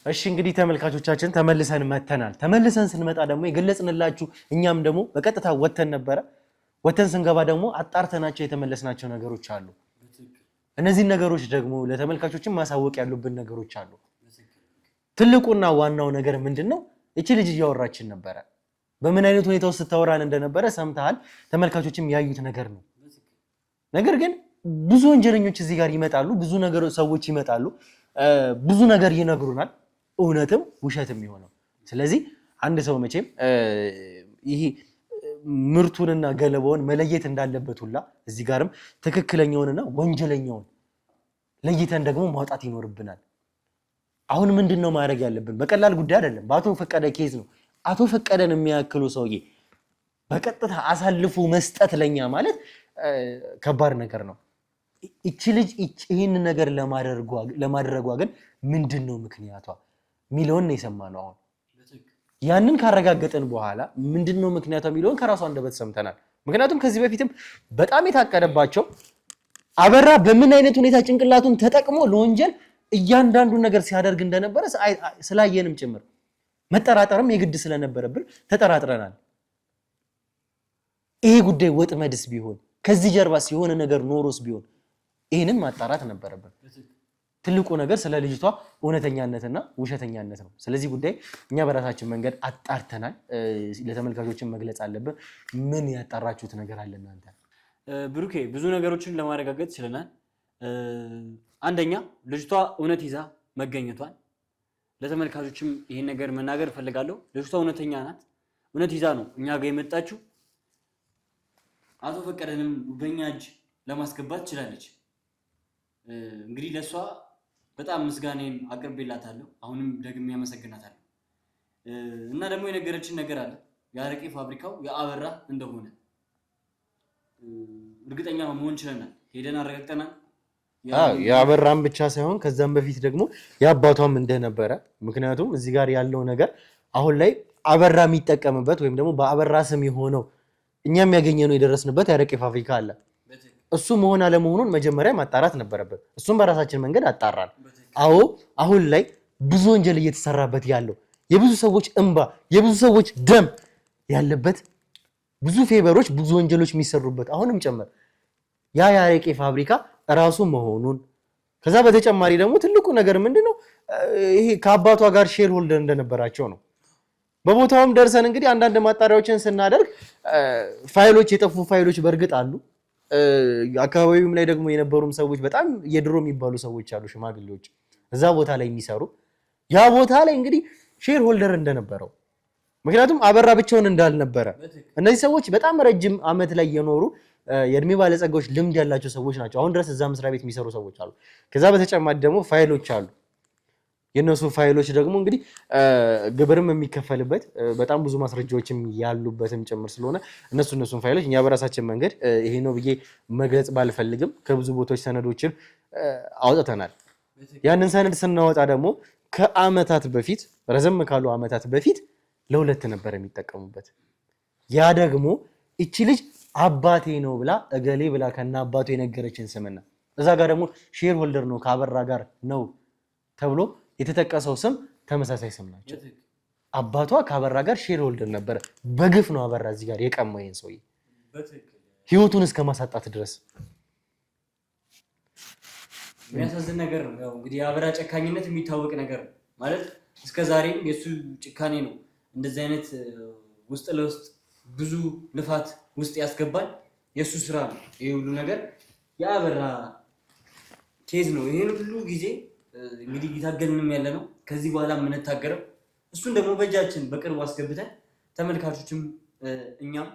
እሺ እንግዲህ ተመልካቾቻችን ተመልሰን መተናል። ተመልሰን ስንመጣ ደግሞ የገለጽንላችሁ እኛም ደግሞ በቀጥታ ወተን ነበረ። ወተን ስንገባ ደግሞ አጣርተናቸው የተመለስናቸው ነገሮች አሉ። እነዚህ ነገሮች ደግሞ ለተመልካቾችን ማሳወቅ ያሉብን ነገሮች አሉ። ትልቁና ዋናው ነገር ምንድነው? እቺ ልጅ እያወራችን ነበረ። በምን አይነት ሁኔታ ውስጥ ስታወራን እንደነበረ ሰምተሃል። ተመልካቾችም ያዩት ነገር ነው። ነገር ግን ብዙ ወንጀለኞች እዚህ ጋር ይመጣሉ፣ ብዙ ነገር ሰዎች ይመጣሉ፣ ብዙ ነገር ይነግሩናል፣ እውነትም ውሸትም ይሆናል። ስለዚህ አንድ ሰው መቼም ይሄ ምርቱንና ገለባውን መለየት እንዳለበት ሁላ እዚህ ጋርም ትክክለኛውንና ወንጀለኛውን ለይተን ደግሞ ማውጣት ይኖርብናል። አሁን ምንድነው ማድረግ ያለብን? በቀላል ጉዳይ አይደለም። በአቶ ፈቀደ ኬዝ ነው። አቶ ፈቀደን የሚያክሉ ሰውዬ በቀጥታ አሳልፎ መስጠት ለኛ ማለት ከባድ ነገር ነው። እቺ ልጅ ይሄን ነገር ለማድረጓ ግን ምንድነው ምክንያቷ ሚሊዮን ነው የሰማነው። አሁን ያንን ካረጋገጠን በኋላ ምንድነው ምክንያቷ ሚሊዮን ከራሷ አንደበት ሰምተናል። ምክንያቱም ከዚህ በፊትም በጣም የታቀደባቸው አበራ በምን አይነት ሁኔታ ጭንቅላቱን ተጠቅሞ ለወንጀል እያንዳንዱ ነገር ሲያደርግ እንደነበረ ስላየንም ጭምር መጠራጠርም የግድ ስለነበረብን ተጠራጥረናል። ይሄ ጉዳይ ወጥመድስ ቢሆን ከዚህ ጀርባ ሲሆን ነገር ኖሮስ ቢሆን ይሄንን ማጣራት ነበረብን። ትልቁ ነገር ስለ ልጅቷ እውነተኛነትና ውሸተኛነት ነው። ስለዚህ ጉዳይ እኛ በራሳችን መንገድ አጣርተናል። ለተመልካቾችን መግለጽ አለብን። ምን ያጣራችሁት ነገር አለ እናንተ? ብሩኬ ብዙ ነገሮችን ለማረጋገጥ ችለናል። አንደኛ ልጅቷ እውነት ይዛ መገኘቷን ለተመልካቾችም ይሄን ነገር መናገር እፈልጋለሁ። ልጅቷ እውነተኛ ናት። እውነት ይዛ ነው እኛ ጋር የመጣችው። አቶ ፈቀደንም በእኛ እጅ ለማስገባት ችላለች። እንግዲህ ለሷ በጣም ምስጋናዬን አቅርቤላታለሁ። አሁንም ደግሜ ያመሰግናታለሁ። እና ደግሞ የነገረችን ነገር አለ። የአረቄ ፋብሪካው የአበራ እንደሆነ እርግጠኛ መሆን ችለናል። ሄደን አረጋግጠናል። የአበራም ብቻ ሳይሆን ከዛም በፊት ደግሞ የአባቷም እንደነበረ። ምክንያቱም እዚህ ጋር ያለው ነገር አሁን ላይ አበራ የሚጠቀምበት ወይም ደግሞ በአበራ ስም የሆነው እኛም ያገኘነው የደረስንበት ያረቄ ፋብሪካ አለ። እሱ መሆን አለመሆኑን መጀመሪያ ማጣራት ነበረበት። እሱም በራሳችን መንገድ አጣራል። አዎ አሁን ላይ ብዙ ወንጀል እየተሰራበት ያለው የብዙ ሰዎች እንባ የብዙ ሰዎች ደም ያለበት ብዙ ፌቨሮች ብዙ ወንጀሎች የሚሰሩበት አሁንም ጨመር ያ ያረቄ ፋብሪካ ራሱ መሆኑን ከዛ በተጨማሪ ደግሞ ትልቁ ነገር ምንድነው ይሄ ከአባቷ ጋር ሼር ሆልደር እንደነበራቸው ነው። በቦታውም ደርሰን እንግዲህ አንዳንድ ማጣሪያዎችን ስናደርግ ፋይሎች የጠፉ ፋይሎች በእርግጥ አሉ። አካባቢውም ላይ ደግሞ የነበሩም ሰዎች በጣም የድሮ የሚባሉ ሰዎች አሉ፣ ሽማግሌዎች እዛ ቦታ ላይ የሚሰሩ ያ ቦታ ላይ እንግዲህ ሼር ሆልደር እንደነበረው ምክንያቱም አበራ ብቻውን እንዳልነበረ እነዚህ ሰዎች በጣም ረጅም ዓመት ላይ የኖሩ የእድሜ ባለጸጋዎች ልምድ ያላቸው ሰዎች ናቸው። አሁን ድረስ እዛ መስሪያ ቤት የሚሰሩ ሰዎች አሉ። ከዛ በተጨማሪ ደግሞ ፋይሎች አሉ። የነሱ ፋይሎች ደግሞ እንግዲህ ግብርም የሚከፈልበት በጣም ብዙ ማስረጃዎችም ያሉበትም ጭምር ስለሆነ እነሱን ፋይሎች እኛ በራሳችን መንገድ ይሄ ነው ብዬ መግለጽ ባልፈልግም ከብዙ ቦታዎች ሰነዶችን አውጥተናል። ያንን ሰነድ ስናወጣ ደግሞ ከአመታት በፊት ረዘም ካሉ አመታት በፊት ለሁለት ነበር የሚጠቀሙበት። ያ ደግሞ እቺ ልጅ አባቴ ነው ብላ እገሌ ብላ ከና አባቱ የነገረችን ስምና እዛ ጋር ደግሞ ሼር ሆልደር ነው ከአበራ ጋር ነው ተብሎ የተጠቀሰው ስም ተመሳሳይ ስም ናቸው። አባቷ ከአበራ ጋር ሼር ሆልደር ነበረ። በግፍ ነው አበራ እዚህ ጋር የቀማው ይሄን ሰውዬ ህይወቱን እስከ ማሳጣት ድረስ። የሚያሳዝን ነገር ነው። ያው እንግዲህ የአበራ ጨካኝነት የሚታወቅ ነገር ነው ማለት እስከ ዛሬም የሱ ጭካኔ ነው እንደዚህ አይነት ውስጥ ለውስጥ ብዙ ልፋት ውስጥ ያስገባል። የሱ ስራ ነው ይሄ ሁሉ ነገር የአበራ ኬዝ ነው። ይሄን ሁሉ ጊዜ እንግዲህ እየታገልንም ያለ ነው። ከዚህ በኋላ የምንታገረው እሱን ደግሞ በእጃችን በቅርቡ አስገብተን ተመልካቾችም እኛም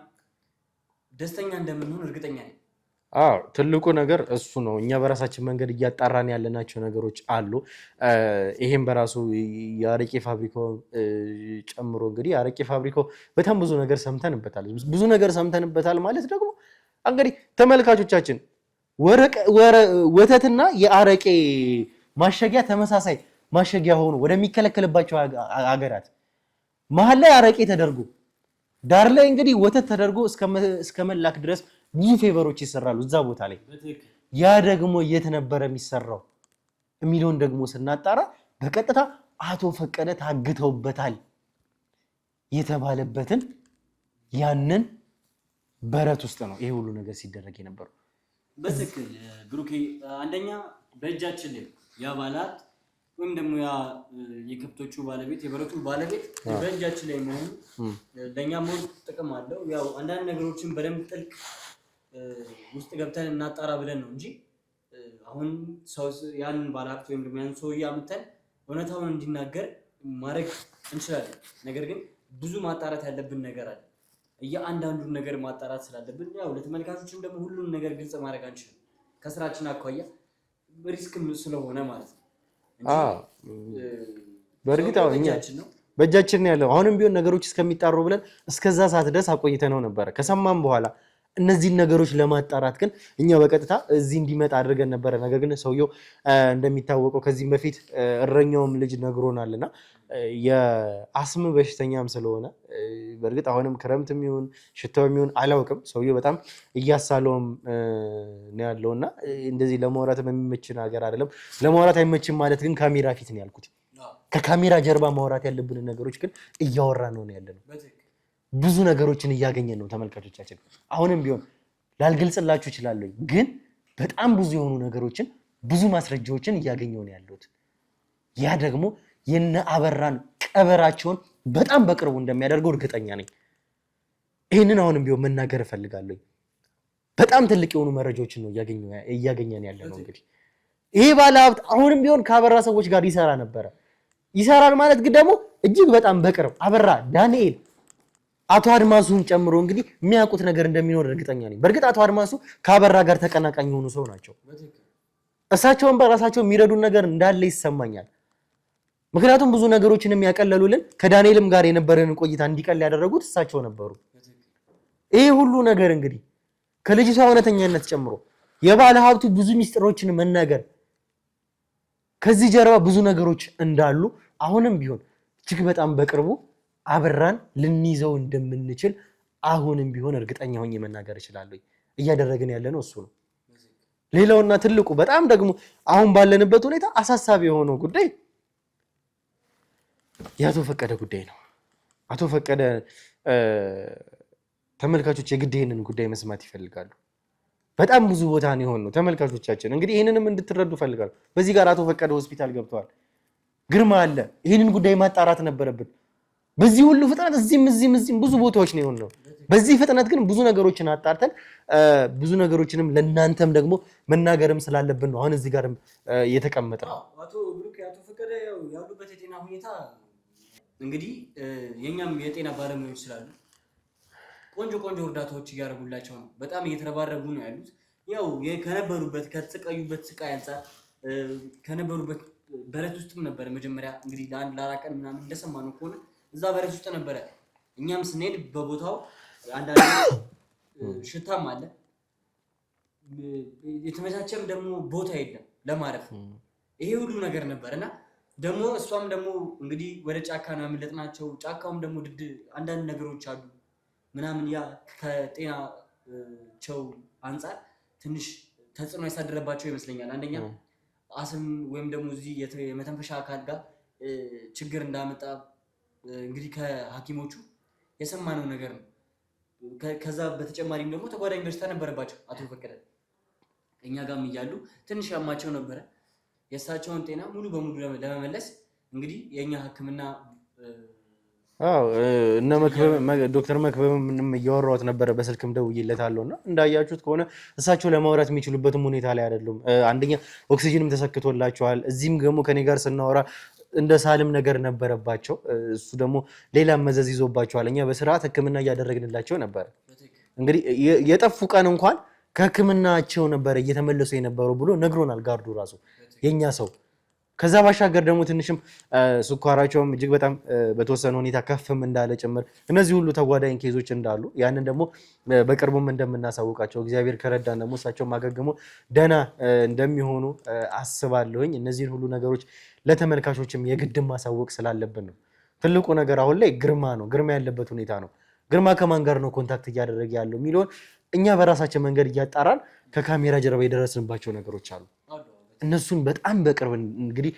ደስተኛ እንደምንሆን እርግጠኛ ነኝ። ትልቁ ነገር እሱ ነው። እኛ በራሳችን መንገድ እያጣራን ያለናቸው ነገሮች አሉ። ይሄም በራሱ የአረቄ ፋብሪካው ጨምሮ እንግዲህ የአረቄ ፋብሪካው በጣም ብዙ ነገር ሰምተንበታል። ብዙ ነገር ሰምተንበታል ማለት ደግሞ እንግዲህ ተመልካቾቻችን ወተትና የአረቄ ማሸጊያ ተመሳሳይ ማሸጊያ ሆኖ ወደሚከለከልባቸው ሀገራት መሀል ላይ አረቄ ተደርጎ ዳር ላይ እንግዲህ ወተት ተደርጎ እስከ መላክ ድረስ ብዙ ፌቨሮች ይሰራሉ እዛ ቦታ ላይ። ያ ደግሞ የት ነበር የሚሰራው የሚለውን ደግሞ ስናጣራ በቀጥታ አቶ ፈቀደ ታግተውበታል የተባለበትን ያንን በረት ውስጥ ነው ይሄ ሁሉ ነገር ሲደረግ የነበረው። በትክክል ብሩኬ፣ አንደኛ በእጃችን ላይ ያ ባላት ወይም ደግሞ ያ የከብቶቹ ባለቤት የበረቱ ባለቤት በእጃችን ላይ መሆኑ ለኛ ሞት ጥቅም አለው። ያው አንዳንድ ነገሮችን በደንብ ጥልቅ ውስጥ ገብተን እናጣራ ብለን ነው እንጂ አሁን ሰው ያንን ባለሀብት ወይም ደግሞ ያን ሰውዬ አምጥተን እውነታውን እንዲናገር ማድረግ እንችላለን። ነገር ግን ብዙ ማጣራት ያለብን ነገር አለ። እያንዳንዱን ነገር ማጣራት ስላለብን ያው ለተመልካቾችም ደግሞ ሁሉን ነገር ግልጽ ማድረግ አንችልም ከስራችን አኳያ ሪስክም ስለሆነ ማለት ነው። በእርግጥ በእጃችን ነው ያለው። አሁንም ቢሆን ነገሮች እስከሚጣሩ ብለን እስከዛ ሰዓት ድረስ አቆይተነው ነበረ። ከሰማም በኋላ እነዚህን ነገሮች ለማጣራት ግን እኛ በቀጥታ እዚህ እንዲመጣ አድርገን ነበረ። ነገር ግን ሰውየው እንደሚታወቀው ከዚህም በፊት እረኛውም ልጅ ነግሮናልና የአስም በሽተኛም ስለሆነ በእርግጥ አሁንም ክረምትም ይሁን ሽታውም ይሁን አላውቅም ሰውየው በጣም እያሳለውም ነው ያለውና እንደዚህ ለማውራት የሚመች ነገር አይደለም። ለማውራት አይመችም ማለት ግን ካሜራ ፊት ነው ያልኩት። ከካሜራ ጀርባ ማውራት ያለብን ነገሮች ግን እያወራን ነው ያለነው። ብዙ ነገሮችን እያገኘን ነው ተመልካቾቻችን። አሁንም ቢሆን ላልገልጽላችሁ እችላለሁ፣ ግን በጣም ብዙ የሆኑ ነገሮችን ብዙ ማስረጃዎችን እያገኘው ነው ያለሁት። ያ ደግሞ የነ አበራን ቀበራቸውን በጣም በቅርቡ እንደሚያደርገው እርግጠኛ ነኝ። ይህንን አሁንም ቢሆን መናገር እፈልጋለሁ። በጣም ትልቅ የሆኑ መረጃዎችን ነው እያገኘን ያለ ነው። እንግዲህ ይሄ ባለሀብት አሁንም ቢሆን ከአበራ ሰዎች ጋር ይሰራ ነበረ። ይሰራል ማለት ግን ደግሞ እጅግ በጣም በቅርብ አበራ፣ ዳንኤል፣ አቶ አድማሱን ጨምሮ እንግዲህ የሚያውቁት ነገር እንደሚኖር እርግጠኛ ነኝ። በእርግጥ አቶ አድማሱ ከአበራ ጋር ተቀናቃኝ የሆኑ ሰው ናቸው። እሳቸውን በራሳቸው የሚረዱን ነገር እንዳለ ይሰማኛል። ምክንያቱም ብዙ ነገሮችን የሚያቀለሉልን ከዳንኤልም ጋር የነበረን ቆይታ እንዲቀል ያደረጉት እሳቸው ነበሩ። ይሄ ሁሉ ነገር እንግዲህ ከልጅቷ እውነተኛነት ጨምሮ የባለ ሀብቱ ብዙ ሚስጥሮችን መናገር ከዚህ ጀርባ ብዙ ነገሮች እንዳሉ አሁንም ቢሆን እጅግ በጣም በቅርቡ አበራን ልንይዘው እንደምንችል አሁንም ቢሆን እርግጠኛ ሆኜ መናገር እችላለሁ። እያደረግን ያለነው እሱ ነው። ሌላውና ትልቁ በጣም ደግሞ አሁን ባለንበት ሁኔታ አሳሳቢ የሆነው ጉዳይ የአቶ ፈቀደ ጉዳይ ነው። አቶ ፈቀደ ተመልካቾች የግድ ይሄንን ጉዳይ መስማት ይፈልጋሉ። በጣም ብዙ ቦታ ነው የሆነው ተመልካቾቻችን። እንግዲህ ይሄንንም እንድትረዱ ፈልጋለሁ። በዚህ ጋር አቶ ፈቀደ ሆስፒታል ገብተዋል። ግርማ አለ። ይሄንን ጉዳይ ማጣራት ነበረብን። በዚህ ሁሉ ፍጥነት እዚህም ብዙ ቦታዎች ነው የሆነው። በዚህ ፍጥነት ግን ብዙ ነገሮችን አጣርተን ብዙ ነገሮችንም ለናንተም ደግሞ መናገርም ስላለብን ነው አሁን እዚህ ጋርም የተቀመጠው። አቶ ብሩክ አቶ ፈቀደ ያሉበት የጤና ሁኔታ እንግዲህ የኛም የጤና ባለሙያዎች ስላሉ ቆንጆ እርዳታዎች እያደረጉላቸው ነው። በጣም እየተረባረቡ ነው ያሉት። ያው ከነበሩበት ከተሰቃዩበት ስቃይ አንፃር ከነበሩበት በረት ውስጥም ነበር መጀመሪያ እንግዲህ ለአራት ቀን ምናምን እንደሰማነው ከሆነ እዛ በረት ውስጥ ነበረ። እኛም ስንሄድ በቦታው አንዳንድ ሽታም አለ፣ የተመቻቸም ደግሞ ቦታ የለም ለማረፍ። ይሄ ሁሉ ነገር ነበር እና ደግሞ እሷም ደግሞ እንግዲህ ወደ ጫካ ነው ያመለጥናቸው። ጫካውም ደግሞ አንዳንድ ነገሮች አሉ ምናምን ያ ከጤናቸው አንፃር ትንሽ ተጽዕኖ ያሳደረባቸው ይመስለኛል። አንደኛ አስም ወይም ደግሞ እዚህ የመተንፈሻ አካል ጋር ችግር እንዳመጣ እንግዲህ ከሐኪሞቹ የሰማነው ነገር ነው። ከዛ በተጨማሪም ደግሞ ተጓዳኝ በሽታ ነበረባቸው አቶ ፈቀደ። እኛ ጋርም እያሉ ትንሽ ያማቸው ነበረ። የእሳቸውን ጤና ሙሉ በሙሉ ለመመለስ እንግዲህ የኛ ሕክምና እነ ዶክተር መክበብም ምንም እያወራሁት ነበረ፣ በስልክም ደውዬለታለሁና እንዳያችሁት ከሆነ እሳቸው ለማውራት የሚችሉበትም ሁኔታ ላይ አይደሉም። አንደኛ ኦክሲጅንም ተሰክቶላቸዋል። እዚህም ደግሞ ከኔ ጋር ስናወራ እንደ ሳልም ነገር ነበረባቸው። እሱ ደግሞ ሌላ መዘዝ ይዞባቸዋል። እኛ በስርዓት ሕክምና እያደረግንላቸው ነበር። እንግዲህ የጠፉ ቀን እንኳን ከሕክምናቸው ነበር እየተመለሱ የነበረው ብሎ ነግሮናል ጋርዱ ራሱ የኛ ሰው። ከዛ ባሻገር ደግሞ ትንሽም ስኳራቸውም እጅግ በጣም በተወሰነ ሁኔታ ከፍም እንዳለ ጭምር እነዚህ ሁሉ ተጓዳኝ ኬዞች እንዳሉ ያንን ደግሞ በቅርቡም እንደምናሳውቃቸው እግዚአብሔር ከረዳን ደግሞ እሳቸው ማገገሙ ደህና እንደሚሆኑ አስባለሁኝ። እነዚህን ሁሉ ነገሮች ለተመልካቾችም የግድ ማሳወቅ ስላለብን ነው። ትልቁ ነገር አሁን ላይ ግርማ ነው። ግርማ ያለበት ሁኔታ ነው። ግርማ ከማን ጋር ነው ኮንታክት እያደረገ ያለው የሚለውን እኛ በራሳችን መንገድ እያጣራን ከካሜራ ጀርባ የደረስንባቸው ነገሮች አሉ። እነሱን በጣም በቅርብ እንግዲህ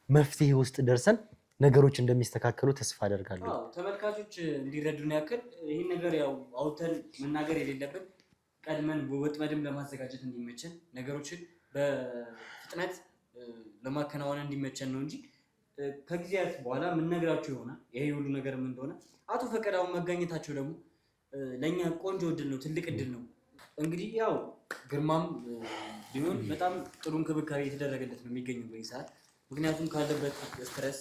መፍትሄ ውስጥ ደርሰን ነገሮች እንደሚስተካከሉ ተስፋ አደርጋለሁ። ተመልካቾች እንዲረዱን ያክል ይህን ነገር ያው አውተን መናገር የሌለብን ቀድመን ወጥመድም ለማዘጋጀት እንዲመቸን ነገሮችን በፍጥነት ለማከናወን እንዲመቸን ነው እንጂ ከጊዜያት በኋላ የምንነግራቸው ይሆናል ይሄ ሁሉ ነገር ምን እንደሆነ። አቶ ፈቀደ አሁን መገኘታቸው ደግሞ ለእኛ ቆንጆ እድል ነው፣ ትልቅ እድል ነው። እንግዲህ ያው ግርማም ቢሆን በጣም ጥሩ እንክብካቤ የተደረገለት ነው የሚገኘው በዚህ ሰዓት። ምክንያቱም ካለበት ስትረስ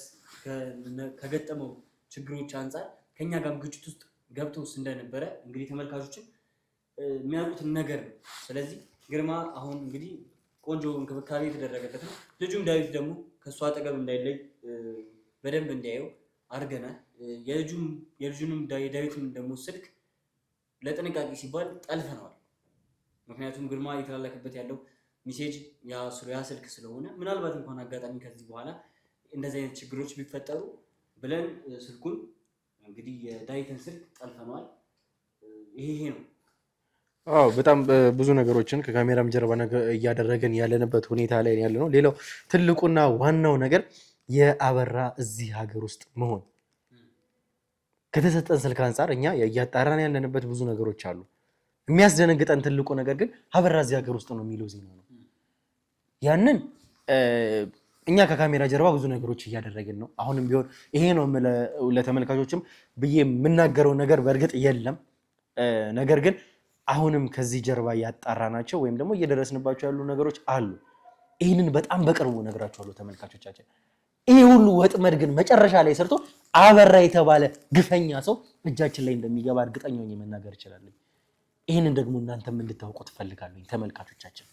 ከገጠመው ችግሮች አንጻር ከኛ ጋር ግጭት ውስጥ ገብተውስ እንደነበረ እንግዲህ ተመልካቾችን የሚያውቁትን ነገር ነው። ስለዚህ ግርማ አሁን እንግዲህ ቆንጆ እንክብካቤ የተደረገለት ነው። ልጁም ዳዊት ደግሞ ከእሱ አጠገብ እንዳይለይ በደንብ እንዲያየው አድርገናል። የልጁንም የዳዊትን ደግሞ ስልክ ለጥንቃቄ ሲባል ጠልፈነዋል። ምክንያቱም ግርማ እየተላለከበት ያለው ሜሴጅ ያ ስልክ ስለሆነ ምናልባት እንኳን አጋጣሚ ከዚህ በኋላ እንደዚህ አይነት ችግሮች ቢፈጠሩ ብለን ስልኩን እንግዲህ የዳዊትን ስልክ ጠልፈነዋል። ይሄ ነው። በጣም ብዙ ነገሮችን ከካሜራም ጀርባ እያደረገን ያለንበት ሁኔታ ላይ ያለ ነው። ሌላው ትልቁና ዋናው ነገር የአበራ እዚህ ሀገር ውስጥ መሆን ከተሰጠን ስልክ አንጻር እኛ እያጣራን ያለንበት ብዙ ነገሮች አሉ። የሚያስደነግጠን ትልቁ ነገር ግን አበራ እዚህ ሀገር ውስጥ ነው የሚለው ዜና ነው። ያንን እኛ ከካሜራ ጀርባ ብዙ ነገሮች እያደረግን ነው። አሁንም ቢሆን ይሄ ነው ለተመልካቾችም ብዬ የምናገረው ነገር በእርግጥ የለም። ነገር ግን አሁንም ከዚህ ጀርባ ያጣራናቸው ወይም ደግሞ እየደረስንባቸው ያሉ ነገሮች አሉ። ይህንን በጣም በቅርቡ ነግራችኋለሁ ተመልካቾቻችን። ይህ ሁሉ ወጥመድ ግን መጨረሻ ላይ ሰርቶ አበራ የተባለ ግፈኛ ሰው እጃችን ላይ እንደሚገባ እርግጠኛ ሆኜ መናገር እችላለሁ። ይህንን ደግሞ እናንተም እንድታውቁ ትፈልጋለሁ ተመልካቾቻችን።